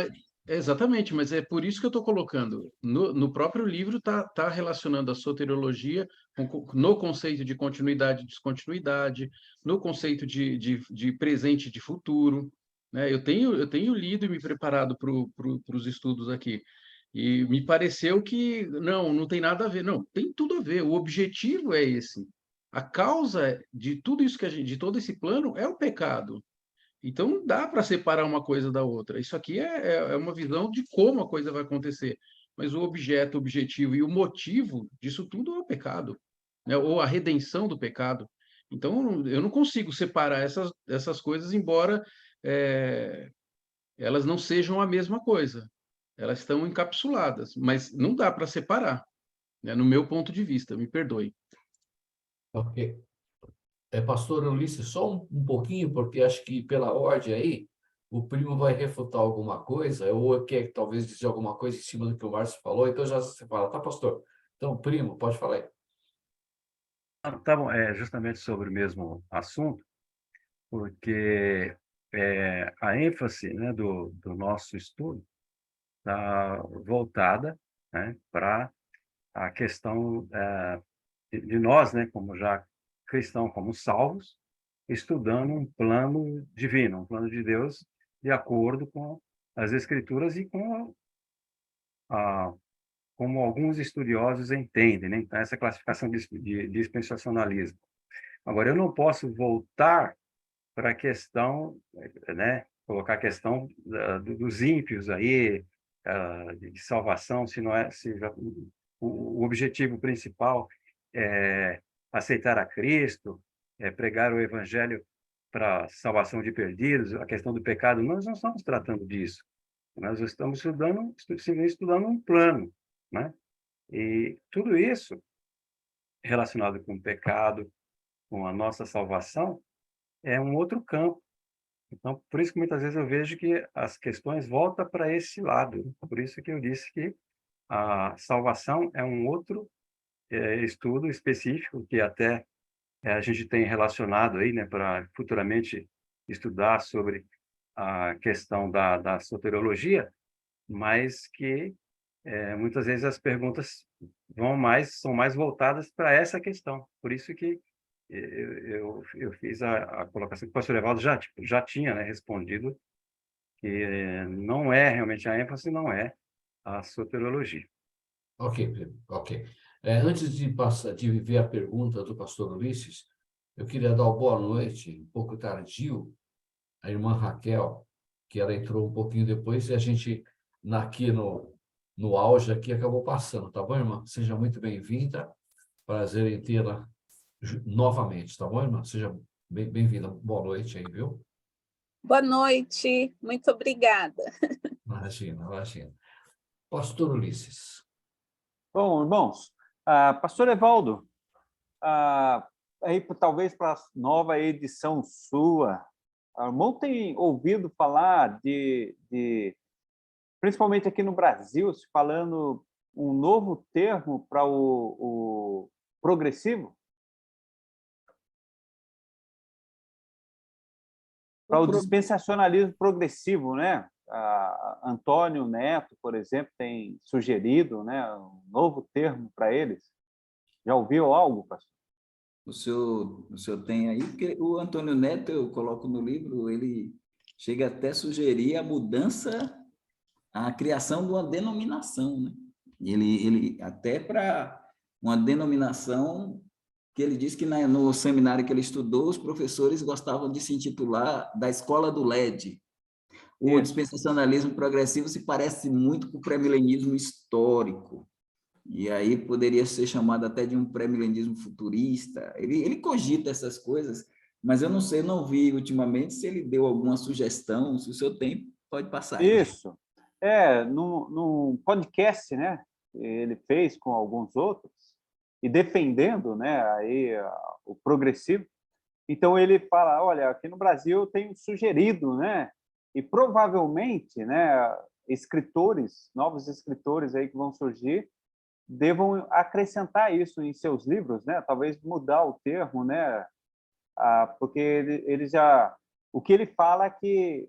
Exatamente, mas é por isso que eu estou colocando. No próprio livro está relacionando a soteriologia no conceito de continuidade e descontinuidade, no conceito de presente e de futuro. Né? Eu tenho lido e me preparado para os estudos aqui. E me pareceu que não tem nada a ver. Não, tem tudo a ver. O objetivo é esse. A causa de tudo isso de todo esse plano é o pecado. Então não dá para separar uma coisa da outra. Isso aqui é uma visão de como a coisa vai acontecer. Mas o objeto, o objetivo e o motivo disso tudo é o pecado, né? Ou a redenção do pecado. Então eu não consigo separar essas coisas, embora elas não sejam a mesma coisa. Elas estão encapsuladas, mas não dá para separar, né? No meu ponto de vista, me perdoe. Ok. Pastor Ulisses, só um pouquinho, porque acho que pela ordem aí, o primo vai refutar alguma coisa, ou quer talvez dizer alguma coisa em cima do que o Márcio falou, então já se fala, tá, pastor? Então, primo, pode falar aí. Tá bom, é justamente sobre o mesmo assunto, porque a ênfase, né, do nosso estudo está voltada, né, para a questão de nós, né, como já cristãos, como salvos, estudando um plano divino, um plano de Deus, de acordo com as Escrituras e com como alguns estudiosos entendem, né? Então, essa classificação de dispensacionalismo. Agora, eu não posso voltar para a questão, né? Colocar a questão dos ímpios aí, de salvação, se não é, se já, o objetivo principal é aceitar a Cristo, pregar o Evangelho para salvação de perdidos, a questão do pecado. Nós não estamos tratando disso. Nós estamos estudando um plano, né? E tudo isso relacionado com o pecado, com a nossa salvação, é um outro campo. Então, por isso que muitas vezes eu vejo que as questões voltam para esse lado. Por isso que eu disse que a salvação é um outro estudo específico que até a gente tem relacionado aí, né, para futuramente estudar sobre a questão da soteriologia, mas que muitas vezes as perguntas são mais voltadas para essa questão. Por isso que eu fiz a colocação que o pastor Evaldo já tinha, né, respondido, que não é realmente a ênfase, não é a soteriologia. Ok, primo, ok. Antes de passar, de ver a pergunta do pastor Ulisses, eu queria dar uma boa noite, um pouco tardio, à irmã Raquel, que ela entrou um pouquinho depois e a gente, aqui no auge, aqui acabou passando, tá bom, irmã? Seja muito bem-vinda, prazer em tê-la novamente, tá bom, irmã? Seja bem-vinda, boa noite aí, viu? Boa noite, muito obrigada. Imagina, imagina. Pastor Ulisses. Bom, irmãos, pastor Evaldo, aí talvez para a nova edição sua, o irmão tem ouvido falar principalmente aqui no Brasil, se falando um novo termo para o progressivo? Para o dispensacionalismo progressivo, né? Antônio Neto, por exemplo, tem sugerido, né, um novo termo para eles. Já ouviu algo, pastor? O senhor tem aí, porque o Antônio Neto, eu coloco no livro, ele chega até a sugerir a mudança, a criação de uma denominação, né? Ele até para uma denominação que ele diz que no seminário que ele estudou, os professores gostavam de se intitular da Escola do LED. O dispensacionalismo progressivo se parece muito com o pré-milenismo histórico, e aí poderia ser chamado até de um pré-milenismo futurista. Ele cogita essas coisas, mas eu não sei, não vi ultimamente se ele deu alguma sugestão. Se o senhor tem, pode passar aí. Isso. Num podcast, né, ele fez com alguns outros, e defendendo, né, aí, o progressivo. Então, ele fala, olha, aqui no Brasil eu tenho sugerido, né, e provavelmente, né, novos escritores aí que vão surgir, devam acrescentar isso em seus livros, né? Talvez mudar o termo, né? Porque ele já, o que ele fala é que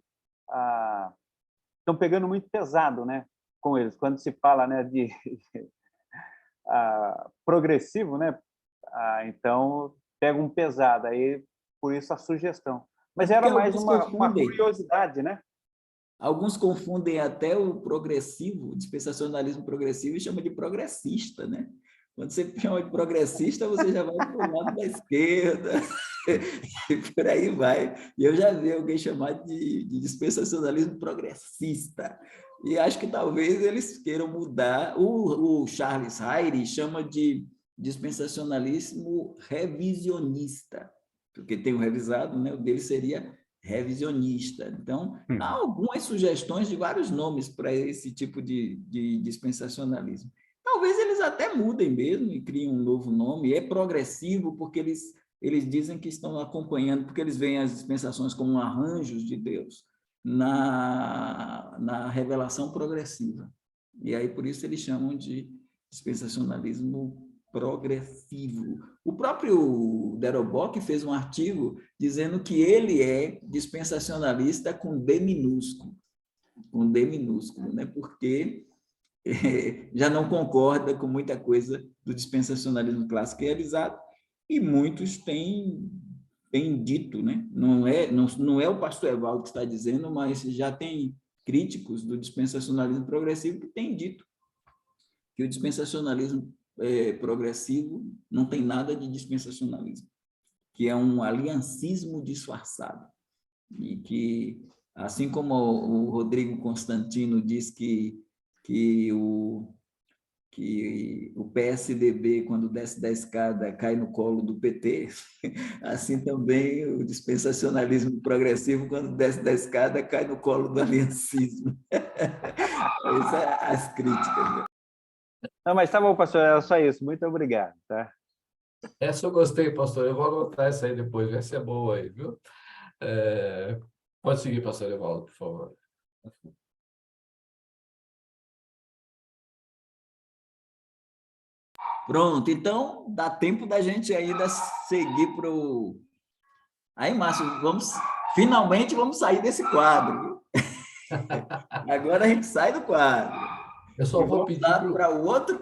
estão pegando muito pesado, né? Com eles, quando se fala, né, de progressivo, né? Então pega um pesado, aí por isso a sugestão. Mas era mais uma curiosidade, né? Alguns confundem até o progressivo, o dispensacionalismo progressivo, e chamam de progressista, né? Quando você chama de progressista, você já vai para o lado da esquerda, e por aí vai. E eu já vi alguém chamar de dispensacionalismo progressista. E acho que talvez eles queiram mudar. O Charles Hayre chama de dispensacionalismo revisionista, porque tem o revisado, né? O dele seria revisionista. Então, há algumas sugestões de vários nomes para esse tipo de dispensacionalismo. Talvez eles até mudem mesmo e criem um novo nome. É progressivo porque eles dizem que estão acompanhando, porque eles veem as dispensações como arranjos de Deus na revelação progressiva. E aí, por isso, eles chamam de dispensacionalismo progressivo. O próprio Derobock fez um artigo dizendo que ele é dispensacionalista com D minúsculo, né? Porque já não concorda com muita coisa do dispensacionalismo clássico realizado, e muitos têm dito, né? Não é o pastor Evaldo que está dizendo, mas já tem críticos do dispensacionalismo progressivo que têm dito que o dispensacionalismo progressivo não tem nada de dispensacionalismo, que é um aliancismo disfarçado, e que, assim como o Rodrigo Constantino diz que o PSDB, quando desce da escada, cai no colo do PT, assim também o dispensacionalismo progressivo, quando desce da escada, cai no colo do aliancismo. Essas são as críticas, né? Não, mas tá bom, pastor, era só isso. Muito obrigado, tá? Essa eu gostei, pastor. Eu vou anotar essa aí depois. Essa é boa aí, viu? Pode seguir, pastor Evaldo, por favor. Pronto, então dá tempo da gente ainda seguir para o... Aí, Márcio, finalmente vamos sair desse quadro. Agora a gente sai do quadro. Eu só E vou vamos pedir lá para o outro.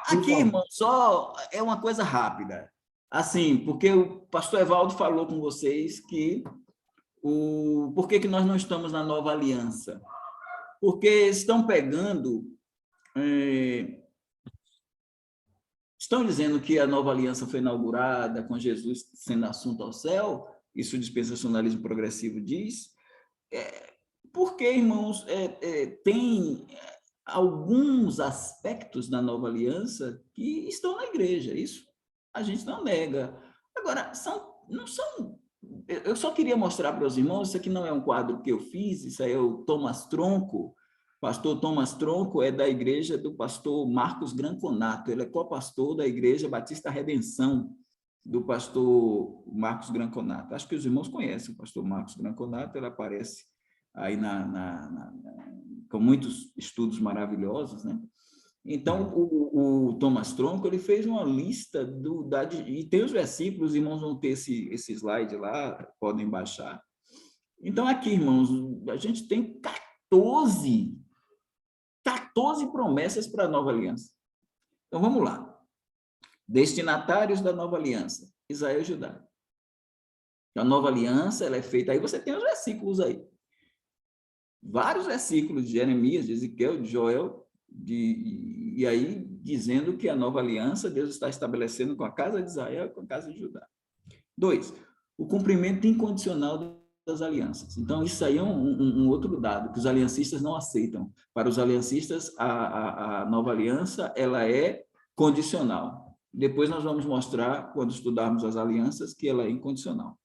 Aqui, irmão, só é uma coisa rápida. Assim, porque o pastor Evaldo falou com vocês que por que nós não estamos na nova aliança? Porque estão pegando... Estão dizendo que a nova aliança foi inaugurada com Jesus sendo assunto ao céu, isso o dispensacionalismo progressivo diz, porque, irmãos, tem alguns aspectos da nova aliança que estão na igreja, isso a gente não nega. Agora, não são... Eu só queria mostrar para os irmãos, isso aqui não é um quadro que eu fiz, isso aí é o Thomas Tronco. Pastor Thomas Tronco é da igreja do pastor Marcos Granconato, ele é co-pastor da Igreja Batista Redenção, do pastor Marcos Granconato. Acho que os irmãos conhecem o pastor Marcos Granconato, ele aparece aí com muitos estudos maravilhosos, né? Então, o Thomas Tronco, ele fez uma lista e tem os versículos, os irmãos vão ter esse slide lá, podem baixar. Então, aqui, irmãos, a gente tem 14 promessas para a nova aliança. Então, vamos lá. Destinatários da nova aliança, Israel e Judá. A nova aliança, ela é feita... Aí você tem os versículos aí. Vários versículos de Jeremias, de Ezequiel, de Joel, e aí dizendo que a nova aliança Deus está estabelecendo com a casa de Israel e com a casa de Judá. 2, o cumprimento incondicional das alianças. Então, isso aí é um outro dado, que os aliancistas não aceitam. Para os aliancistas, a nova aliança, ela é condicional. Depois nós vamos mostrar, quando estudarmos as alianças, que ela é incondicional.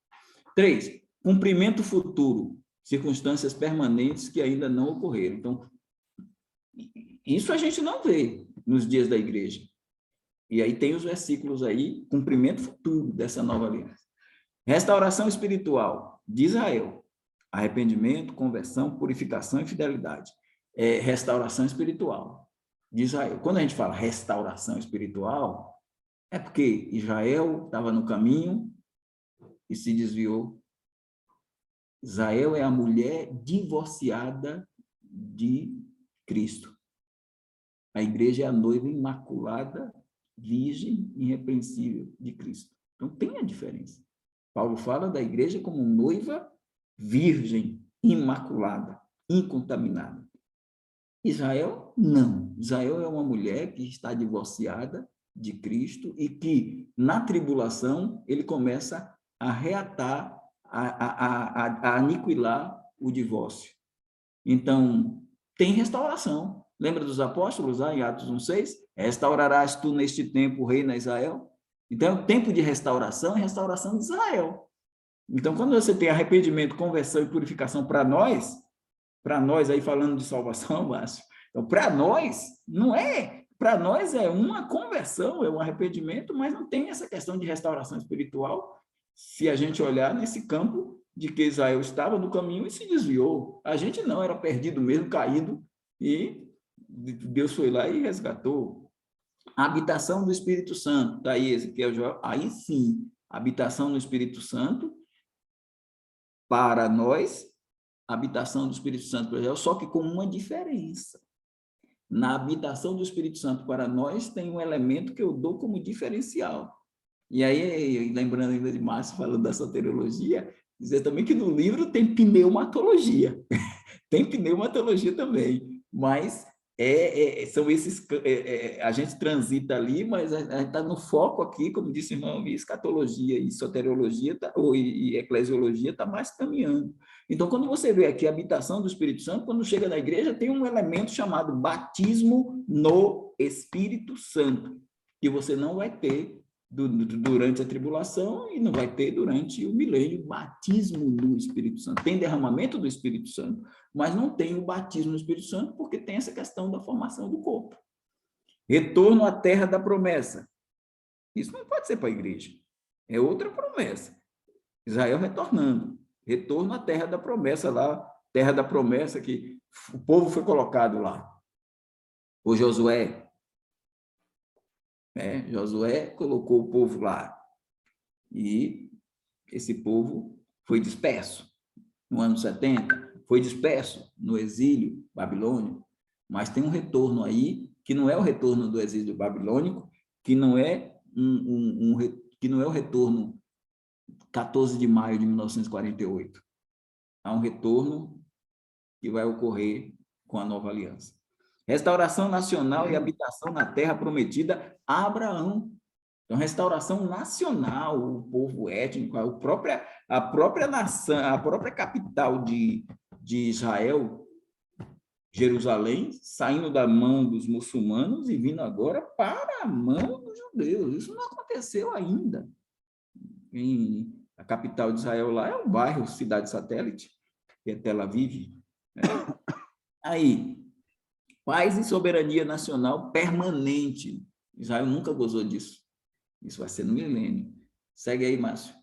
3, cumprimento futuro, circunstâncias permanentes que ainda não ocorreram. Então, isso a gente não vê nos dias da igreja. E aí tem os versículos aí, cumprimento futuro dessa nova aliança. Restauração espiritual de Israel. Arrependimento, conversão, purificação e fidelidade. Restauração espiritual de Israel. Quando a gente fala restauração espiritual, é porque Israel estava no caminho e se desviou. Israel é a mulher divorciada de Cristo. A igreja é a noiva imaculada, virgem, irrepreensível de Cristo. Então, tem a diferença. Paulo fala da igreja como noiva virgem, imaculada. incontaminada. Israel, não. Israel é uma mulher que está divorciada de Cristo e que, na tribulação, ele começa a reatar, a aniquilar o divórcio. Então, tem restauração. Lembra dos apóstolos, lá em Atos 1,6? Restaurarás tu neste tempo o rei na Israel? Então, é o tempo de restauração e restauração de Israel. Então, quando você tem arrependimento, conversão e purificação para nós aí falando de salvação, Márcio, então, para nós, não é, para nós é uma conversão, é um arrependimento, mas não tem essa questão de restauração espiritual, se a gente olhar nesse campo de que Israel estava no caminho e se desviou. A gente não, era perdido mesmo, caído, e Deus foi lá e resgatou. A habitação do Espírito Santo, está aí Ezequiel, Joel, aí sim, habitação do Espírito Santo, para nós, habitação do Espírito Santo para Israel, só que com uma diferença. Na habitação do Espírito Santo para nós, tem um elemento que eu dou como diferencial. E aí, lembrando ainda de Márcio falando da soteriologia, dizer também que no livro tem pneumatologia. Tem pneumatologia também, mas são esses... a gente transita ali, mas a gente está no foco aqui, como disse o irmão, escatologia e soteriologia, e eclesiologia está mais caminhando. Então, quando você vê aqui a habitação do Espírito Santo, quando chega na igreja, tem um elemento chamado batismo no Espírito Santo, que você não vai ter durante a tribulação e não vai ter durante o milênio, batismo no Espírito Santo. Tem derramamento do Espírito Santo, mas não tem o batismo no Espírito Santo porque tem essa questão da formação do corpo. Retorno à terra da promessa. Isso não pode ser para a igreja. É outra promessa. Israel retornando. Retorno à terra da promessa lá, terra da promessa que o povo foi colocado lá. O Josué. Josué colocou o povo lá. E esse povo foi disperso no ano 70, foi disperso no exílio babilônico, mas tem um retorno aí, que não é o retorno do exílio babilônico, que não é que não é o retorno 14 de maio de 1948. Há um retorno que vai ocorrer com a nova aliança. Restauração nacional e habitação na terra prometida a Abraão. Então, restauração nacional, o povo étnico, a própria nação, a própria capital de Israel, Jerusalém, saindo da mão dos muçulmanos e vindo agora para a mão dos judeus. Isso não aconteceu ainda. A capital de Israel lá é um bairro, cidade satélite, que é Tel Aviv. Aí, paz e soberania nacional permanente. Israel nunca gozou disso. Isso vai ser no milênio. Segue aí, Márcio.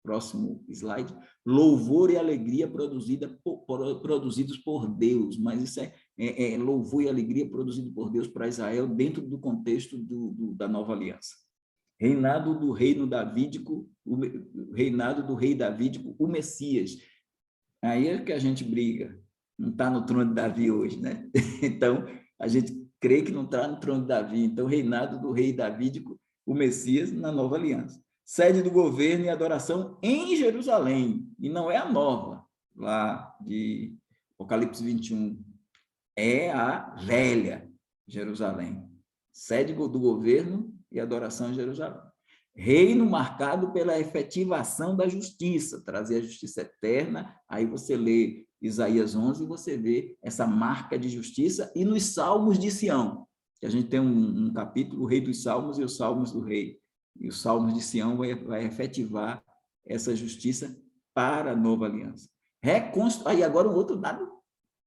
Próximo slide. Louvor e alegria produzidos por Deus. Mas isso é louvor e alegria produzido por Deus para Israel dentro do contexto da nova aliança. Reinado do reino davídico, o reinado do rei davídico, o Messias. Aí é que a gente briga. Não está no trono de Davi hoje, né? Então, a gente crê que não está no trono de Davi. Então, reinado do rei davídico, o Messias, na nova aliança. Sede do governo e adoração em Jerusalém. E não é a nova, lá de Apocalipse 21. É a velha Jerusalém. Sede do governo e adoração em Jerusalém. Reino marcado pela efetivação da justiça, trazer a justiça eterna. Aí você lê Isaías 11 e você vê essa marca de justiça. E nos Salmos de Sião, que a gente tem um capítulo, o Rei dos Salmos e os Salmos do Rei. E os Salmos de Sião vai efetivar essa justiça para a nova aliança. Aí agora um outro dado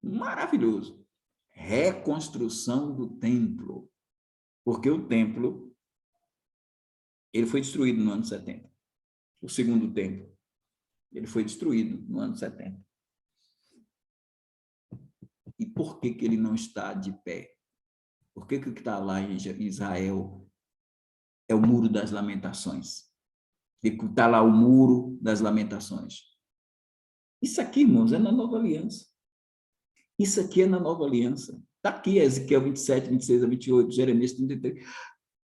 maravilhoso. Reconstrução do templo. Porque o templo ele foi destruído no ano 70. O segundo templo. Ele foi destruído no ano 70. E por que ele não está de pé? Por que o que está lá em Israel é o Muro das Lamentações? E está lá o Muro das Lamentações. Isso aqui, irmãos, é na Nova Aliança. Isso aqui é na Nova Aliança. Está aqui, Ezequiel 27, 26 a 28, Jeremias 33.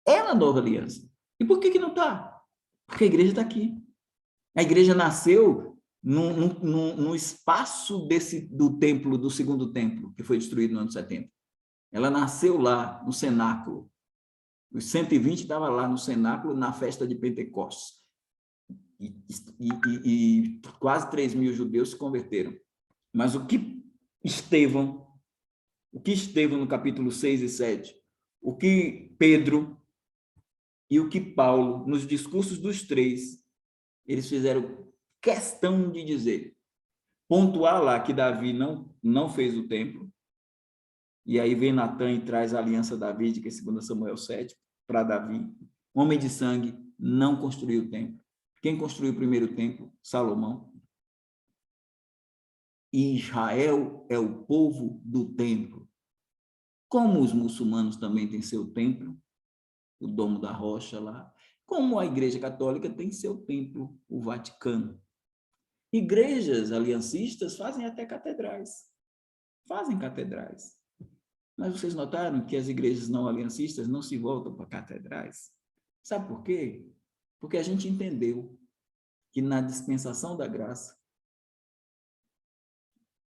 É na Nova Aliança. E por que não está? Porque a igreja está aqui. A igreja nasceu no espaço do templo, do segundo templo, que foi destruído no ano 70. Ela nasceu lá, no cenáculo. Os 120 estavam lá no cenáculo, na festa de Pentecostes. E quase 3.000 judeus se converteram. Mas o que Estevão no capítulo 6 e 7, o que Pedro e o que Paulo, nos discursos dos três, eles fizeram questão de dizer, pontuar lá que Davi não fez o templo, e aí vem Natã e traz a aliança davídica, em 2 Samuel 7, para Davi. Homem de sangue não construiu o templo. Quem construiu o primeiro templo? Salomão. E Israel é o povo do templo. Como os muçulmanos também têm seu templo, o Domo da Rocha lá, como a Igreja Católica tem seu templo, o Vaticano. Igrejas aliancistas fazem até catedrais. Fazem catedrais. Mas vocês notaram que as igrejas não aliancistas não se voltam para catedrais? Sabe por quê? Porque a gente entendeu que na dispensação da graça,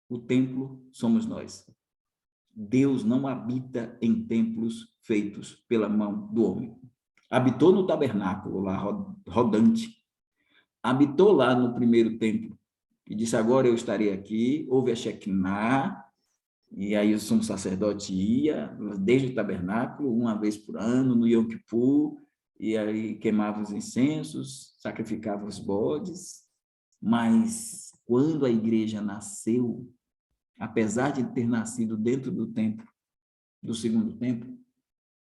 o templo somos nós. Deus não habita em templos feitos pela mão do homem. Habitou no tabernáculo lá rodante. Habitou lá no primeiro templo. E disse, agora eu estarei aqui. Houve a Shekinah. E aí o sumo sacerdote ia, desde o tabernáculo, uma vez por ano, no Yom Kippur, e aí queimava os incensos, sacrificava os bodes. Mas quando a igreja nasceu, apesar de ter nascido dentro do templo, do segundo templo,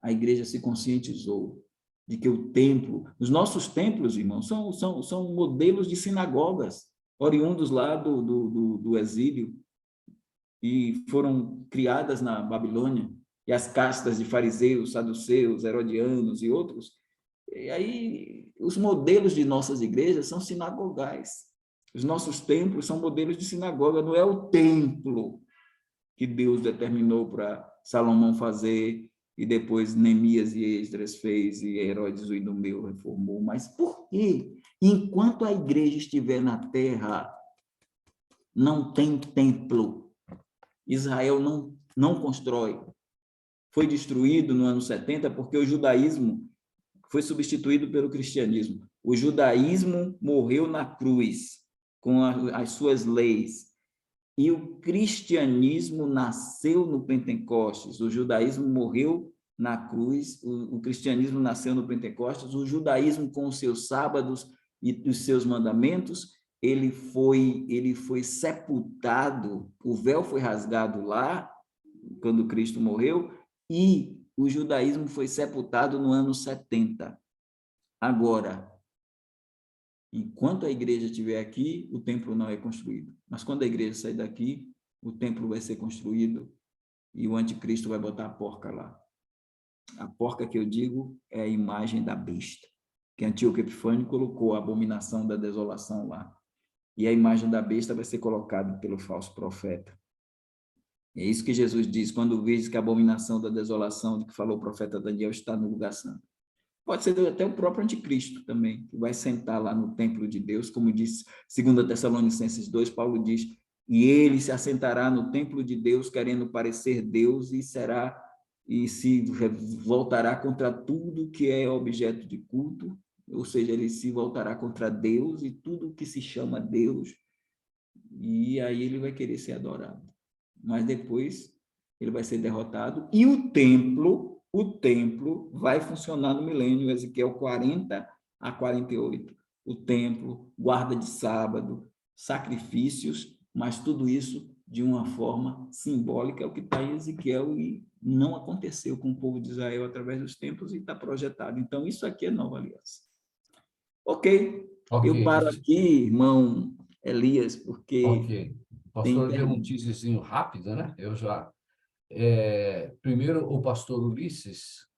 a igreja se conscientizou de que o templo, os nossos templos, irmãos, são modelos de sinagogas, oriundos lá do exílio, e foram criadas na Babilônia, e as castas de fariseus, saduceus, herodianos e outros. E aí, os modelos de nossas igrejas são sinagogais. Os nossos templos são modelos de sinagoga, não é o templo que Deus determinou para Salomão fazer, e depois Neemias e Esdras fez, e Herodes o Idumeu reformou. Mas por quê? Enquanto a igreja estiver na terra, não tem templo. Israel não constrói. Foi destruído no ano 70 porque o judaísmo foi substituído pelo cristianismo. O judaísmo morreu na cruz com as suas leis. E o cristianismo nasceu no Pentecostes. O judaísmo morreu na cruz, o cristianismo nasceu no Pentecostes. O judaísmo, com os seus sábados e os seus mandamentos, ele foi sepultado, o véu foi rasgado lá, quando Cristo morreu, e o judaísmo foi sepultado no ano 70. Agora, enquanto a igreja estiver aqui, o templo não é construído. Mas quando a igreja sair daqui, o templo vai ser construído e o anticristo vai botar a porca lá. A porca que eu digo é a imagem da besta, que Antíoco Epifânio colocou a abominação da desolação lá. E a imagem da besta vai ser colocada pelo falso profeta. É isso que Jesus diz, quando diz que a abominação da desolação, de que falou o profeta Daniel, está no lugar santo. Pode ser até o próprio anticristo também, que vai sentar lá no templo de Deus, como diz 2 Tessalonicenses 2, Paulo diz, e ele se assentará no templo de Deus, querendo parecer Deus, e se voltará contra tudo que é objeto de culto, ou seja, ele se voltará contra Deus e tudo que se chama Deus, e aí ele vai querer ser adorado. Mas depois ele vai ser derrotado, e o templo vai funcionar no milênio, Ezequiel 40 a 48. O templo, guarda de sábado, sacrifícios, mas tudo isso de uma forma simbólica, é o que está em Ezequiel, e não aconteceu com o povo de Israel através dos tempos, e está projetado. Então, isso aqui é nova aliança. Ok, eu paro aqui, irmão Elias, porque... Ok. Pastor, deu um teaserzinho rápido, né? Eu já... primeiro o pastor Ulisses,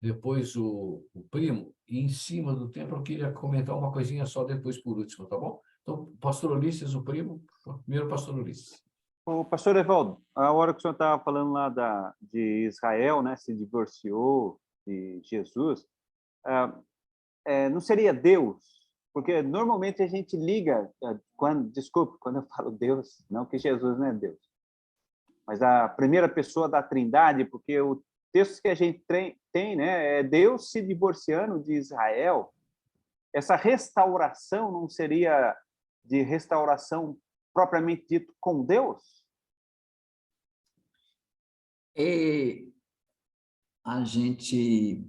depois o primo, e em cima do tempo eu queria comentar uma coisinha só depois por último, tá bom? Então, pastor Ulisses, o primo, primeiro pastor Ulisses. O pastor Evaldo, a hora que o senhor estava falando lá de Israel, né, se divorciou de Jesus, não seria Deus, Porque normalmente a gente liga, desculpe, quando eu falo Deus, não que Jesus não é Deus, mas a primeira pessoa da Trindade, porque o texto que a gente tem, né, é Deus se divorciando de Israel. Essa restauração não seria de restauração propriamente dito com Deus? A gente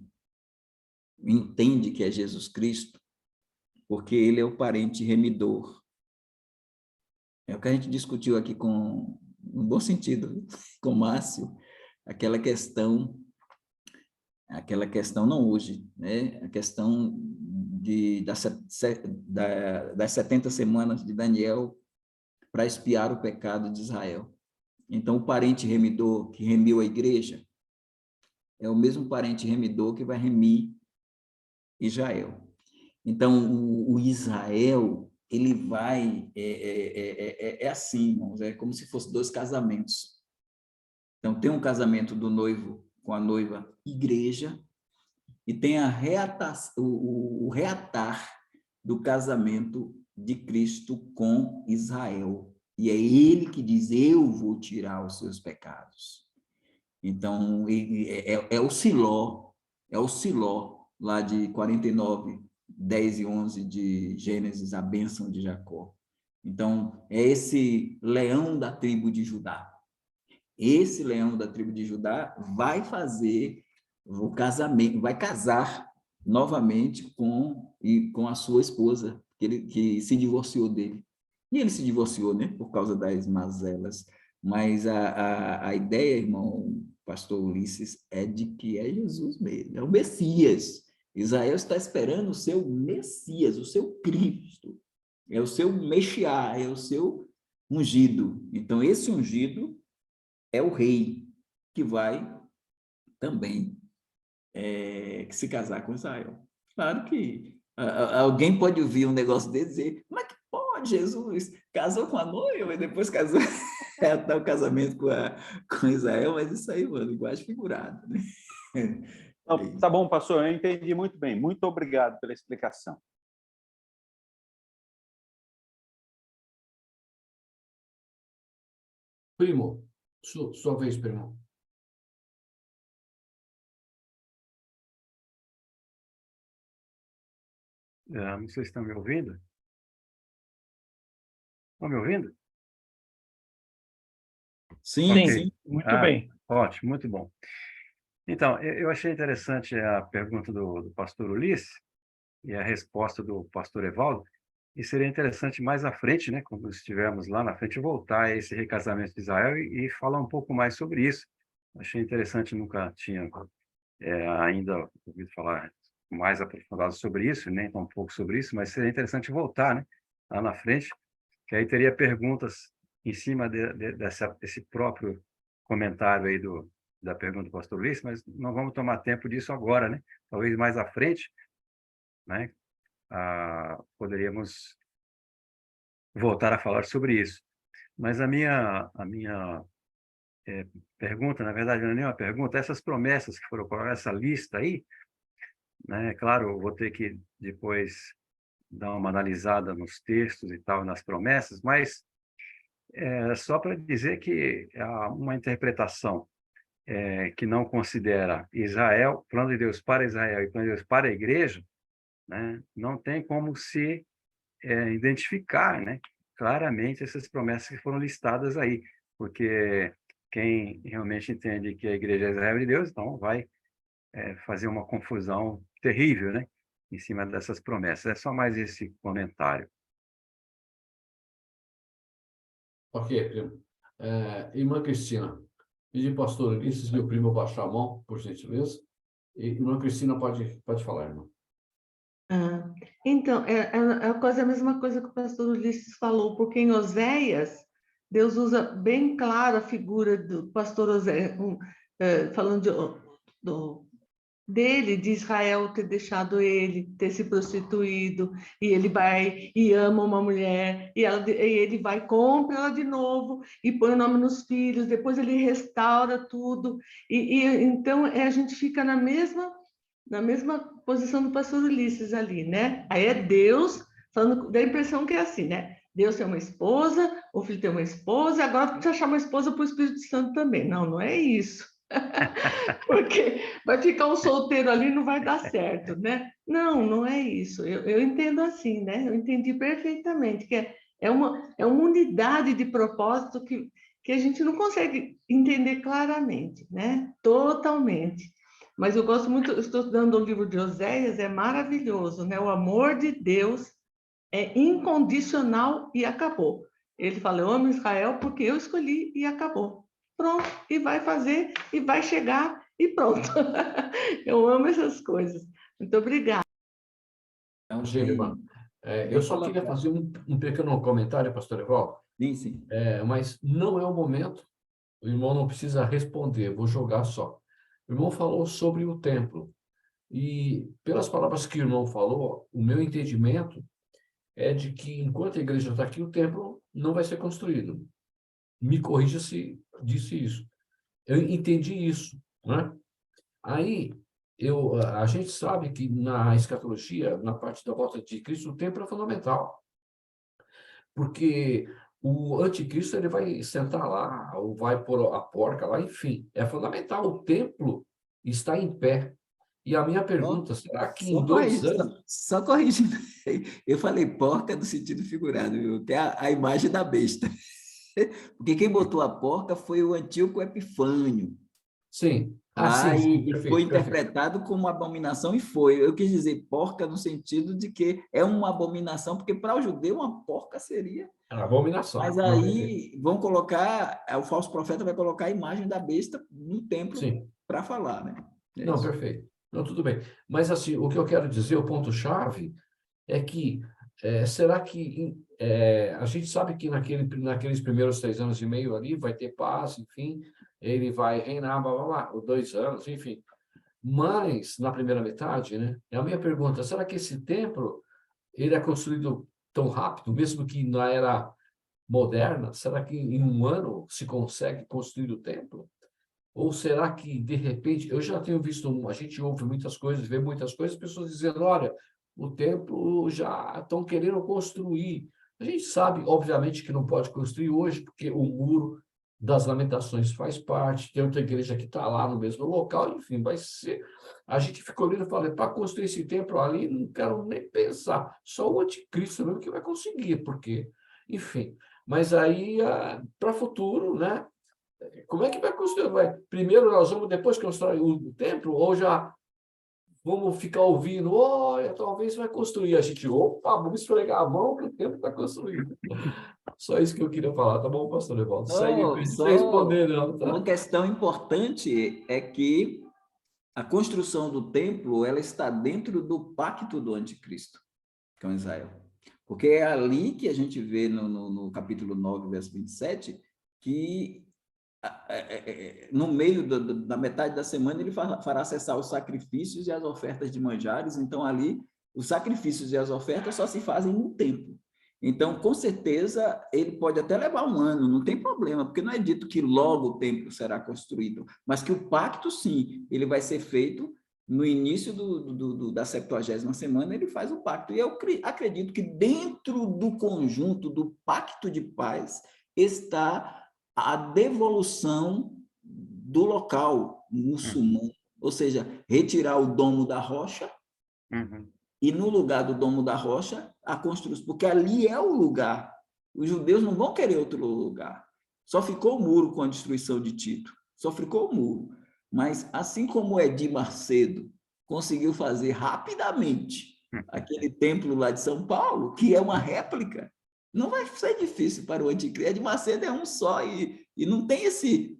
entende que é Jesus Cristo porque ele é o parente remidor. É o que a gente discutiu aqui no bom sentido, com o Márcio, aquela questão não hoje, né? A questão das 70 semanas de Daniel para expiar o pecado de Israel. Então, o parente remidor que remiu a igreja é o mesmo parente remidor que vai remir Israel. Então, o Israel, ele vai... assim, irmãos, é como se fosse 2 casamentos. Então, tem um casamento do noivo com a noiva igreja, e tem o reatar do casamento de Cristo com Israel. E é ele que diz, eu vou tirar os seus pecados. Então, é o Siló, lá de 49, 10 e 11 de Gênesis, a bênção de Jacó. Então, é esse leão da tribo de Judá. Esse leão da tribo de Judá vai fazer o casamento, vai casar novamente com a sua esposa, que se divorciou dele. E ele se divorciou, né, por causa das mazelas. Mas a ideia, irmão pastor Ulisses, é de que é Jesus mesmo, é o Messias. Israel está esperando o seu Messias, o seu Cristo, é o seu Mexiá, é o seu ungido. Então, esse ungido é o rei que vai também se casar com Israel. Claro que alguém pode ouvir um negócio desse e dizer, mas que pode, Jesus casou com a noiva e depois casou até o casamento com Israel, mas isso aí, mano, linguagem figurada, né? Não, tá bom, pastor, eu entendi muito bem. Muito obrigado pela explicação. Primo, sua vez, primo. Não sei se estão me ouvindo. Estão me ouvindo? Sim, Ok. sim. Muito bem. Ótimo, muito bom. Então, eu achei interessante a pergunta do pastor Ulisses e a resposta do pastor Evaldo, e seria interessante mais à frente, né, quando estivermos lá na frente, voltar a esse recasamento de Israel e falar um pouco mais sobre isso. Achei interessante, nunca tinha ainda ouvido falar mais aprofundado sobre isso, nem tão pouco sobre isso, mas seria interessante voltar, né, lá na frente, que aí teria perguntas em cima desse próprio comentário aí da pergunta do pastor Luiz, mas não vamos tomar tempo disso agora, né? Talvez mais à frente, né? Poderíamos voltar a falar sobre isso. Mas a minha pergunta, na verdade, não é nenhuma pergunta, essas promessas que foram colocadas, essa lista aí, né? Claro, eu vou ter que depois dar uma analisada nos textos e tal, nas promessas, mas só para dizer que há uma interpretação que não considera Israel, plano de Deus para Israel e plano de Deus para a igreja, né, não tem como se identificar, né, claramente essas promessas que foram listadas aí, porque quem realmente entende que a igreja é Israel de Deus, então vai fazer uma confusão terrível, né, em cima dessas promessas. É só mais esse comentário. Ok, primo. Irmã Cristina, pedir pastor Ulisses e o primo baixar a mão, por gentileza. E, irmã Cristina, pode falar, irmã. Então, é quase a mesma coisa que o pastor Ulisses falou, porque em Oséias, Deus usa bem claro a figura do pastor Oséias, falando dele, de Israel ter deixado ele, ter se prostituído, e ele vai e ama uma mulher, e ele vai, compra ela de novo, e põe o nome nos filhos, depois ele restaura tudo, então a gente fica na mesma posição do pastor Ulisses ali, né? Aí é Deus falando, dá a impressão que é assim, né? Deus tem uma esposa, o filho tem uma esposa, agora precisa achar uma esposa para o Espírito Santo também. Não, não é isso. Porque vai ficar um solteiro ali, não vai dar certo, né? Não, não é isso. Eu entendo assim, né? Eu entendi perfeitamente que é uma unidade de propósito que a gente não consegue entender claramente, né? Totalmente. Mas eu gosto muito, eu estou estudando o livro de Oséias, é maravilhoso, né? O amor de Deus é incondicional e acabou. Ele fala, eu amo Israel porque eu escolhi e acabou. Pronto, e vai fazer, e vai chegar, e pronto. Eu amo essas coisas. Muito obrigada. Então, Gilma, eu só queria fazer um pequeno comentário, pastor Evaldo, Sim, sim. mas não é o momento, o irmão não precisa responder, vou jogar só. O irmão falou sobre o templo, e pelas palavras que o irmão falou, o meu entendimento é de que enquanto a igreja está aqui, o templo não vai ser construído. Me corrija se disse isso. Eu entendi isso, né? Aí, a gente sabe que na escatologia, na parte da volta de Cristo, o templo é fundamental, porque o anticristo ele vai sentar lá, ou vai pôr a porca lá, enfim, é fundamental. O templo está em pé. E a minha pergunta, será que em 2 anos... Só corrigindo. Eu falei porca no sentido figurado, viu? Que é a imagem da besta. Porque quem botou a porca foi o Antíoco Epifânio. Sim. Lá sim, e foi perfeito, perfeito. interpretado como abominação e foi. Eu quis dizer porca no sentido de que é uma abominação, porque para o judeu uma porca seria. É uma abominação. Mas Não, perfeito. aí vão colocar, o falso profeta vai colocar a imagem da besta no templo Sim. para falar, né? É Não, isso. perfeito. Não, tudo bem. Mas, assim, o que eu quero dizer, o ponto-chave, é que, será que a gente sabe que naqueles primeiros 3 anos e meio ali vai ter paz, enfim, ele vai reinar, blá, blá, blá, ou 2 anos, enfim. Mas, na primeira metade, né, é a minha pergunta, será que esse templo, ele é construído tão rápido, mesmo que na era moderna, será que em 1 ano se consegue construir o templo? Ou será que, de repente, eu já tenho visto, a gente ouve muitas coisas, vê muitas coisas, pessoas dizendo, olha, o templo já estão querendo construir. A gente sabe, obviamente, que não pode construir hoje, porque o muro das lamentações faz parte, tem outra igreja que está lá no mesmo local, enfim, vai ser... A gente fica olhando e fala, para construir esse templo ali, não quero nem pensar, só o anticristo mesmo que vai conseguir, porque, enfim. Mas aí, para o futuro, né? Como é que vai construir? Primeiro nós vamos depois construir o templo, ou já vamos ficar ouvindo, olha, talvez vai construir. A gente, opa, vamos esfregar a mão que o templo está construído. Só isso que eu queria falar, tá bom, pastor Evaldo? Segue, não precisa responder, não, tá? Uma questão importante é que a construção do templo ela está dentro do pacto do anticristo, com Israel. Porque é ali que a gente vê no capítulo 9, verso 27, que no meio da metade da semana ele fará cessar os sacrifícios e as ofertas de manjares. Então, ali, os sacrifícios e as ofertas só se fazem no templo. Então, com certeza, ele pode até levar 1 ano, não tem problema, porque não é dito que logo o templo será construído, mas que o pacto, sim, ele vai ser feito no início da 70ª semana, ele faz o pacto. E eu acredito que dentro do conjunto do pacto de paz está a devolução do local muçulmano, ou seja, retirar o domo da rocha e no lugar do domo da rocha a construção, porque ali é o lugar. Os judeus não vão querer outro lugar. Só ficou o muro com a destruição de Tito, só ficou o muro. Mas assim como Edir Macedo conseguiu fazer rapidamente aquele templo lá de São Paulo, que é uma réplica, não vai ser difícil para o anticristo. Edir Macedo é um só e não tem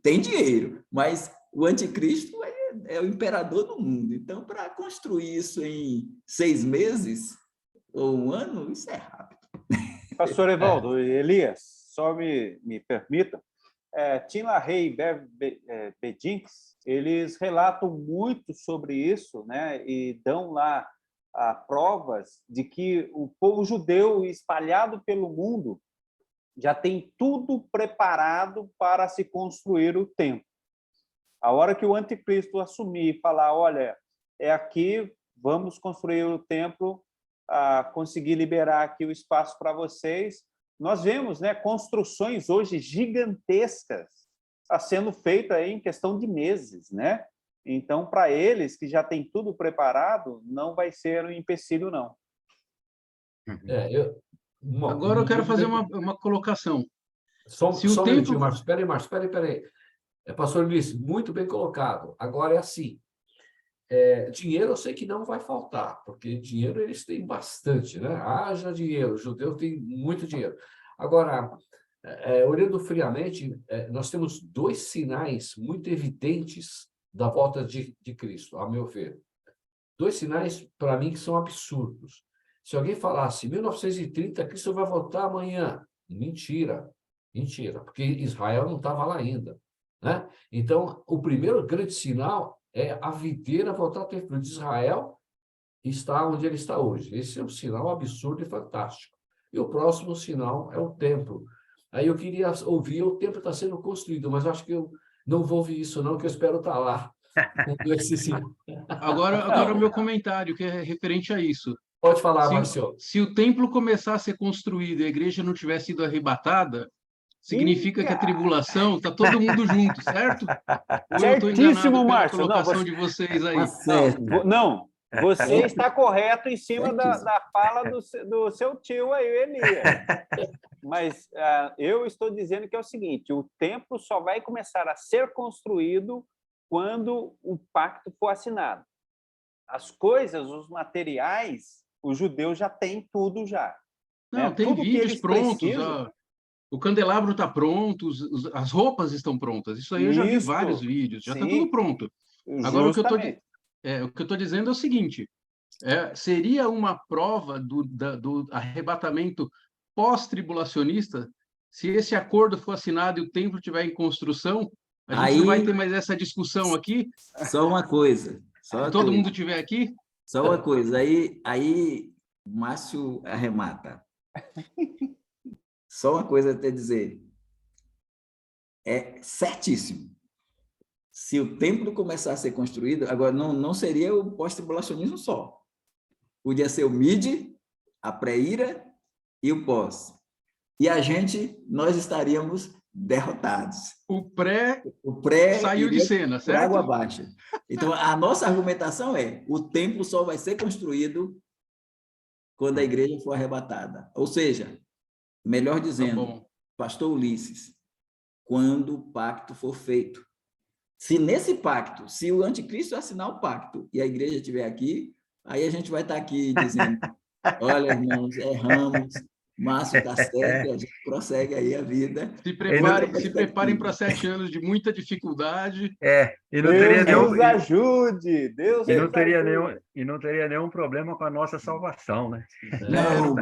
tem dinheiro, mas o anticristo é o imperador do mundo. Então, para construir isso em 6 meses ou 1 ano, isso é rápido. Pastor Evaldo, Elias, só me permita, Tim LaHaye e Bev Jenkins, eles relatam muito sobre isso, né, e dão lá provas de que o povo judeu espalhado pelo mundo já tem tudo preparado para se construir o templo. A hora que o anticristo assumir e falar, olha, é aqui, vamos construir o templo, conseguir liberar aqui o espaço para vocês. Nós vemos, né, construções hoje gigantescas sendo feitas aí em questão de meses, né? Então, para eles que já têm tudo preparado, não vai ser um empecilho, não. Agora eu quero fazer uma colocação. Só Se o um minutinho, tempo... Márcio. Espera aí. Pastor Luiz, muito bem colocado. Agora é assim, dinheiro eu sei que não vai faltar, porque dinheiro eles têm bastante, né? Haja dinheiro, o judeu tem muito dinheiro. Agora, olhando friamente, nós temos dois sinais muito evidentes da volta de Cristo, a meu ver. Dois sinais, para mim, que são absurdos. Se alguém falasse, 1930, Cristo vai voltar amanhã. Mentira, porque Israel não estava lá ainda, né? Então, o primeiro grande sinal é a videira voltar a ter fruto. Israel está onde ele está hoje. Esse é um sinal absurdo e fantástico. E o próximo sinal é o templo. Aí eu queria ouvir, o templo está sendo construído, mas acho que eu não vou ouvir isso não, que eu espero estar lá. Agora o meu comentário, que é referente a isso. Pode falar, Marcio. Se o templo começar a ser construído e a igreja não tiver sido arrebatada, significa que a tribulação está todo mundo junto, certo? Ou eu estou enganado pela colocação de vocês aí? Não, você está correto em cima da fala do seu tio aí, Elias. Mas eu estou dizendo que é o seguinte, o templo só vai começar a ser construído quando o pacto for assinado. As coisas, os materiais, os judeus já têm tudo já. Não, né? tem Tudo que vídeos eles prontos, precisam. o candelabro está pronto, as roupas estão prontas. Isso aí eu já vi Isso, vários vídeos, já está sim. tudo pronto. Agora, o que Justamente. eu estou dizendo é o seguinte, seria uma prova do arrebatamento pós-tribulacionista se esse acordo for assinado e o templo estiver em construção, a gente não vai ter mais essa discussão aqui? Só uma coisa. Se todo mundo estiver aqui? Só uma coisa. Aí o Márcio arremata. Só uma coisa a te dizer. É certíssimo. Se o templo começar a ser construído, agora não seria o pós-tribulacionismo só. Podia ser o mid, a pré-ira e o pós. E nós estaríamos derrotados. O pré saiu de iria cena, por certo? água abaixo. Então, a nossa argumentação é: o templo só vai ser construído quando a igreja for arrebatada. Ou seja, melhor dizendo, pastor Ulisses, quando o pacto for feito. Se nesse pacto, se o anticristo assinar o pacto e a igreja estiver aqui, aí a gente vai estar aqui dizendo: olha, irmãos, erramos, Márcio está certo, e a gente prossegue aí a vida. Se preparem para 7 anos de muita dificuldade. E não teria Deus ajude! E não teria nenhum problema com a nossa salvação, né? Não.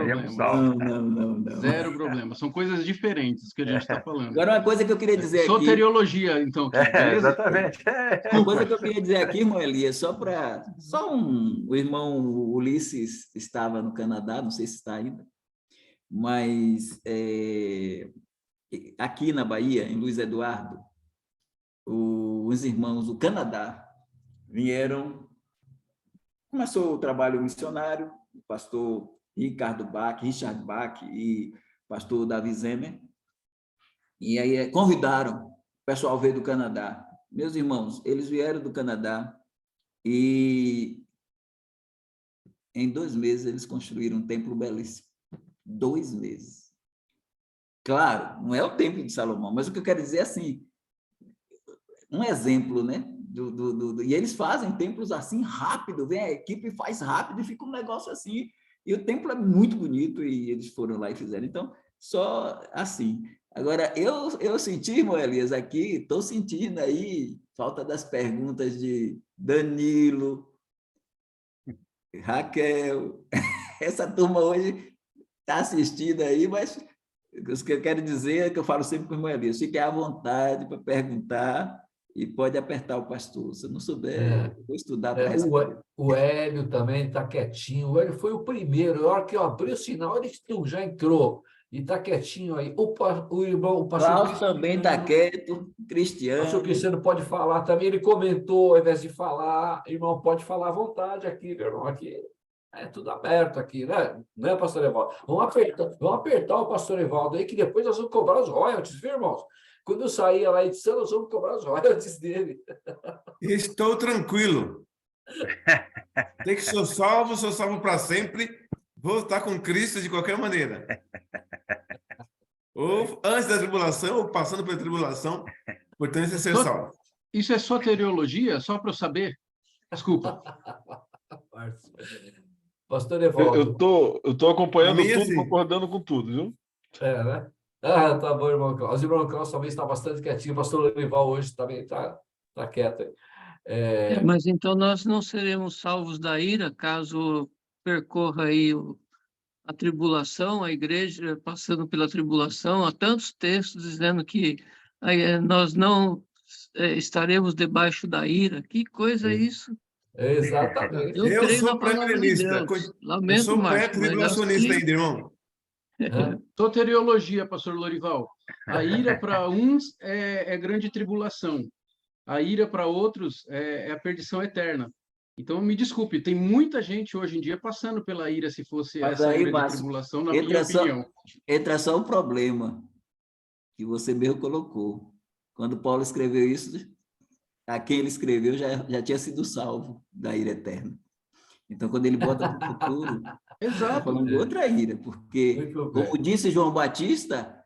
Zero problema. São coisas diferentes que a gente está falando. Agora, uma coisa que eu queria dizer aqui... Soteriologia, então. Exatamente. Uma coisa que eu queria dizer aqui, irmão Elias, o irmão Ulisses estava no Canadá, não sei se está ainda, mas aqui na Bahia, em Luiz Eduardo, os irmãos do Canadá vieram, começou o trabalho missionário, o pastor Richard Bach e o pastor Davi Zemer, e aí convidaram o pessoal veio do Canadá. Meus irmãos, eles vieram do Canadá e em 2 meses eles construíram um templo belíssimo. 2 meses. Claro, não é o templo de Salomão, mas o que eu quero dizer é assim, um exemplo, né? E eles fazem templos assim rápido, vem a equipe e faz rápido e fica um negócio assim, e o templo é muito bonito e eles foram lá e fizeram. Então, só assim. Agora, eu senti, irmão Elias, aqui, estou sentindo aí falta das perguntas de Danilo, Raquel, essa turma hoje está assistindo aí, mas o que eu quero dizer é que eu falo sempre com o irmão Elias, fique à vontade para perguntar e pode apertar o pastor. Se não souber, eu vou estudar para responder. O Hélio também está quietinho. O Hélio foi o primeiro. Na hora que eu abri o sinal, ele já entrou. E está quietinho aí. O pastor Paulo também está quieto, Cristiano. O pastor Cristiano pode falar também. Ele comentou, ao invés de falar, irmão, pode falar à vontade aqui, meu irmão. Aqui É tudo aberto aqui, né, pastor Evaldo? Vamos apertar o pastor Evaldo aí, que depois nós vamos cobrar os royalties, viu, irmãos? Quando eu sair lá em edição, nós vamos cobrar os royalties dele. Estou tranquilo. Sei que sou salvo para sempre. Vou estar com Cristo de qualquer maneira. Ou antes da tribulação, ou passando pela tribulação. Portanto, é ser salvo. Isso é soteriologia? Só para eu saber? Desculpa. Pastor Evaldo. Eu tô acompanhando Também tudo, assim. concordando com tudo, viu? Né? Ah, tá bom, irmão Klaus. O irmão Klaus também está bastante quietinho. O pastor Lorival hoje também está quieto aí. Mas então nós não seremos salvos da ira caso percorra aí a tribulação, a igreja passando pela tribulação. Há tantos textos dizendo que nós não estaremos debaixo da ira. Que coisa é isso? Exatamente. Eu creio na palavra de pré-milenista. Deus. Eu Lamento, sou Márcio, mas pré-tribulacionista assim, ainda, irmão. Soteriologia, pastor Lorival. A ira para uns é grande tribulação. A ira para outros é a perdição eterna. Então, me desculpe, tem muita gente hoje em dia passando pela ira, se fosse Mas essa aí, grande Márcio, tribulação, na minha opinião. Entra só um problema que você mesmo colocou. Quando Paulo escreveu isso, a quem ele escreveu já tinha sido salvo da ira eterna. Então, quando ele bota para o futuro, está falando de outra ira, porque, como disse João Batista,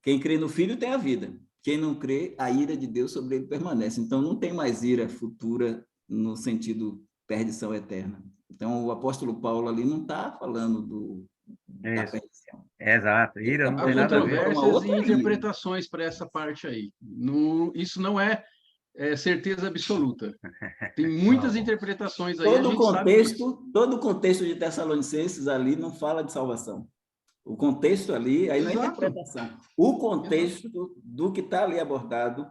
quem crê no Filho tem a vida. Quem não crê, a ira de Deus sobre ele permanece. Então, não tem mais ira futura no sentido perdição eterna. Então, o apóstolo Paulo ali não está falando da perdição. Exato. Ira não Há tem nada a ver. controvérsias e interpretações para essa parte aí. Isso não é certeza absoluta. Tem muitas interpretações aí. Todo o contexto de Tessalonicenses ali não fala de salvação. O contexto ali, aí não é interpretação. O contexto do que está ali abordado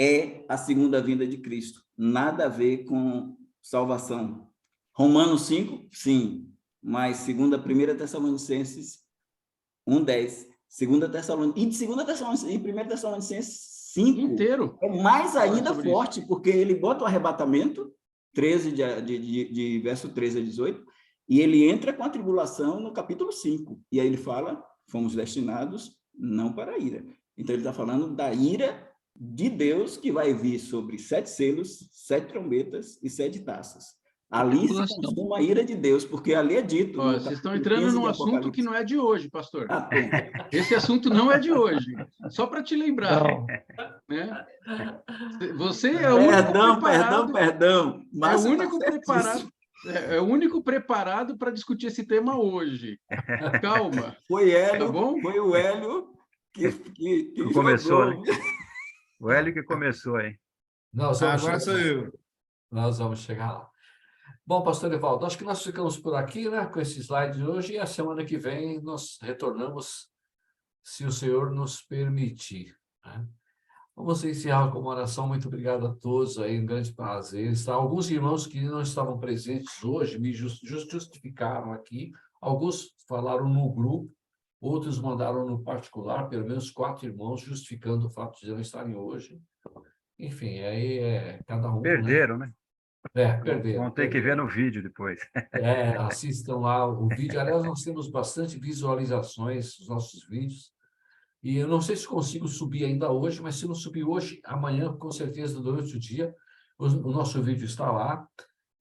é a segunda vinda de Cristo. Nada a ver com salvação. Romanos 5, sim, mas 1 Tessalonicenses 1:10. 2 Tessalonicenses, e 2 Tessalonicenses, e 1 Tessalonicenses 5 inteiro é mais ainda forte, porque ele bota o arrebatamento, 13 de verso 13 a 18, e ele entra com a tribulação no capítulo 5. E aí ele fala, fomos destinados não para a ira. Então ele está falando da ira de Deus que vai vir sobre 7 selos, 7 trombetas e 7 taças. Ali se consuma a ira de Deus, porque ali é dito... Vocês estão entrando num assunto que não é de hoje, pastor. Esse assunto não é de hoje. Só para te lembrar. Né? Você é o único preparado... Perdão. É o único preparado para discutir esse tema hoje. Calma. Foi o Hélio que começou, né? O Hélio que começou, hein? Agora sou eu. Nós vamos chegar lá. Bom, pastor Evaldo, acho que nós ficamos por aqui, né, com esse slide de hoje, e a semana que vem nós retornamos, se o Senhor nos permitir. Né? Vamos encerrar com uma oração. Muito obrigado a todos, aí, um grande prazer. Alguns irmãos que não estavam presentes hoje me justificaram aqui, alguns falaram no grupo, outros mandaram no particular, pelo menos 4 irmãos justificando o fato de não estarem hoje. Enfim, aí cada um... Perderam, né? Perderam. Vão ter que ver no vídeo depois. Assistam lá o vídeo. Aliás, nós temos bastante visualizações dos nossos vídeos. E eu não sei se consigo subir ainda hoje, mas se não subir hoje, amanhã, com certeza, durante o dia, o nosso vídeo está lá.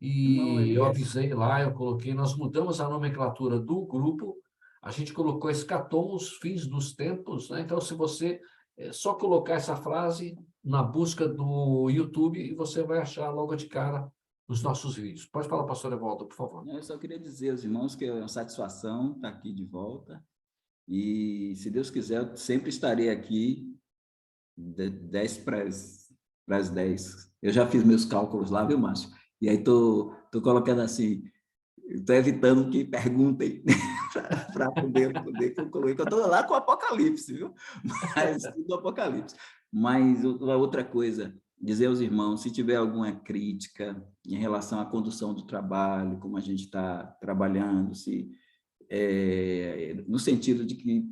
E eu avisei lá, eu coloquei, nós mudamos a nomenclatura do grupo, a gente colocou Escatom, os fins dos tempos, né? Então, se você só colocar essa frase na busca do YouTube, você vai achar logo de cara os nossos vídeos. Pode falar, pastor Evaldo, por favor. Eu só queria dizer aos irmãos que é uma satisfação estar aqui de volta. E, se Deus quiser, eu sempre estarei aqui 10 para as 10. Eu já fiz meus cálculos lá, viu, Márcio? E aí estou colocando assim, estou evitando que perguntem para poder concluir, que eu estou lá com o Apocalipse, viu? Mas tudo Apocalipse. Mas outra coisa, dizer aos irmãos, se tiver alguma crítica em relação à condução do trabalho, como a gente está trabalhando, no sentido de que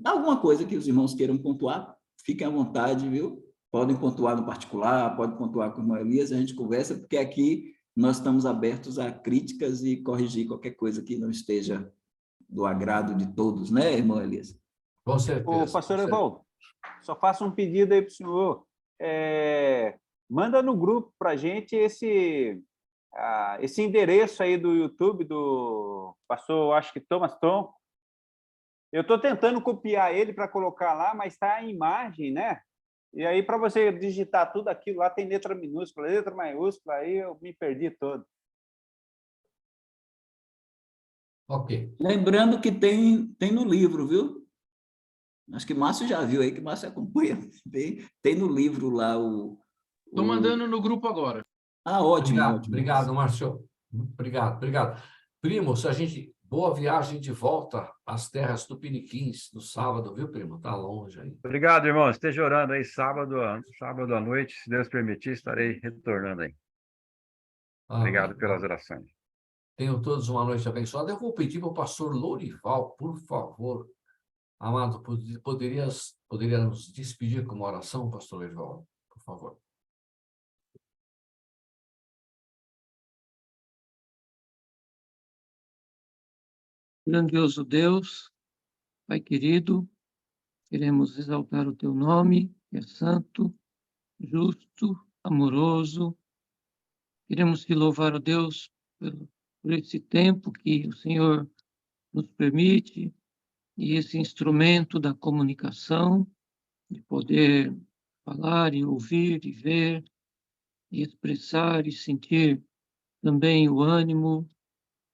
alguma coisa que os irmãos queiram pontuar, fiquem à vontade, viu? Podem pontuar no particular, podem pontuar com o irmão Elias, a gente conversa, porque aqui nós estamos abertos a críticas e corrigir qualquer coisa que não esteja do agrado de todos, né, irmão Elias? Com certeza. Ô, pastor Evaldo, só faço um pedido aí para o senhor. Manda no grupo para a gente esse endereço aí do YouTube do pastor, acho que Thomas Tronco. Eu estou tentando copiar ele para colocar lá, mas está em imagem, né? E aí, para você digitar tudo aquilo lá, tem letra minúscula, letra maiúscula, aí eu me perdi todo. Ok. Lembrando que tem no livro, viu? Acho que Márcio já viu aí, que Márcio acompanha. Tem no livro lá o... Estou mandando no grupo agora. Ah, ótimo, Obrigado, ótimo. obrigado, Márcio. Obrigado, obrigado. Primo, se a gente... Boa viagem de volta às terras tupiniquins no sábado, viu, primo? Tá longe aí. Obrigado, irmão. Esteja orando aí sábado à noite, se Deus permitir, estarei retornando aí. Obrigado Amém. pelas orações. Tenham todos uma noite abençoada. Eu vou pedir para o pastor Lourival, por favor, amado, poderia nos despedir com uma oração, pastor Lourival, por favor. Grandioso Deus, Pai querido, queremos exaltar o teu nome, que é santo, justo, amoroso. Queremos te louvar, ó Deus, por esse tempo que o Senhor nos permite e esse instrumento da comunicação, de poder falar e ouvir e ver e expressar e sentir também o ânimo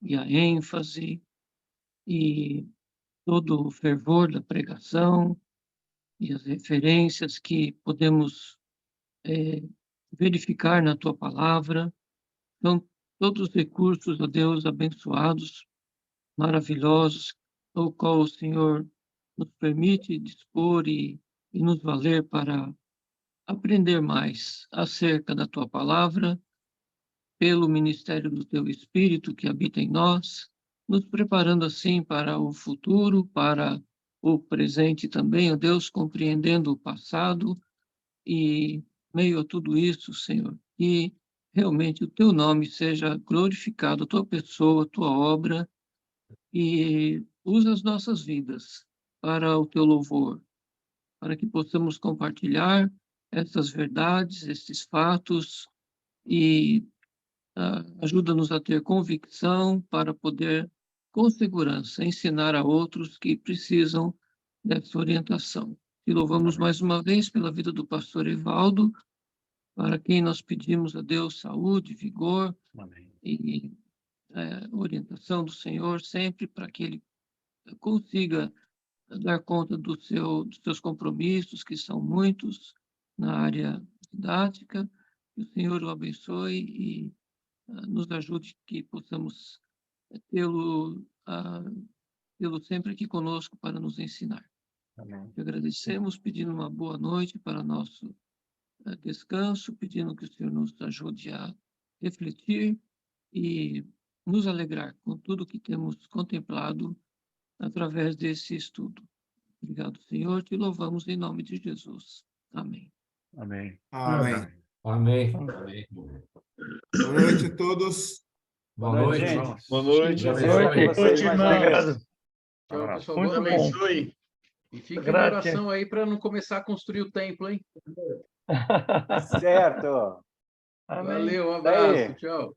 e a ênfase e todo o fervor da pregação e as referências que podemos verificar na tua palavra. São todos os recursos, ó Deus, abençoados, maravilhosos, ao qual o Senhor nos permite dispor e nos valer para aprender mais acerca da tua palavra, pelo ministério do teu Espírito que habita em nós, nos preparando assim para o futuro, para o presente também, ó Deus, compreendendo o passado e, meio a tudo isso, Senhor, que realmente o teu nome seja glorificado, a tua pessoa, a tua obra, e usa as nossas vidas para o teu louvor, para que possamos compartilhar essas verdades, esses fatos, e ajuda-nos a ter convicção para poder, com segurança, ensinar a outros que precisam dessa orientação. Te louvamos mais uma vez pela vida do pastor Evaldo, para quem nós pedimos a Deus saúde, vigor e orientação do Senhor sempre, para que ele consiga dar conta dos seus compromissos, que são muitos na área didática. Que o Senhor o abençoe e nos ajude que possamos tê-lo sempre aqui conosco para nos ensinar. Amém. Te agradecemos, pedindo uma boa noite para nosso descanso, pedindo que o Senhor nos ajude a refletir e nos alegrar com tudo que temos contemplado através desse estudo. Obrigado, Senhor, te louvamos em nome de Jesus. Amém. Amém. Amém. Amém. Amém. Boa noite a todos. Boa noite, gente. irmãos. Boa noite. Deus Boa abençoe. noite, vocês, mais uma vez. Tchau, Abraço. pessoal. Muito Deus bom. abençoe. E fique em Grazie. oração aí para não começar a construir o templo, hein? Certo. Amém. Valeu, um Daí. abraço. Tchau.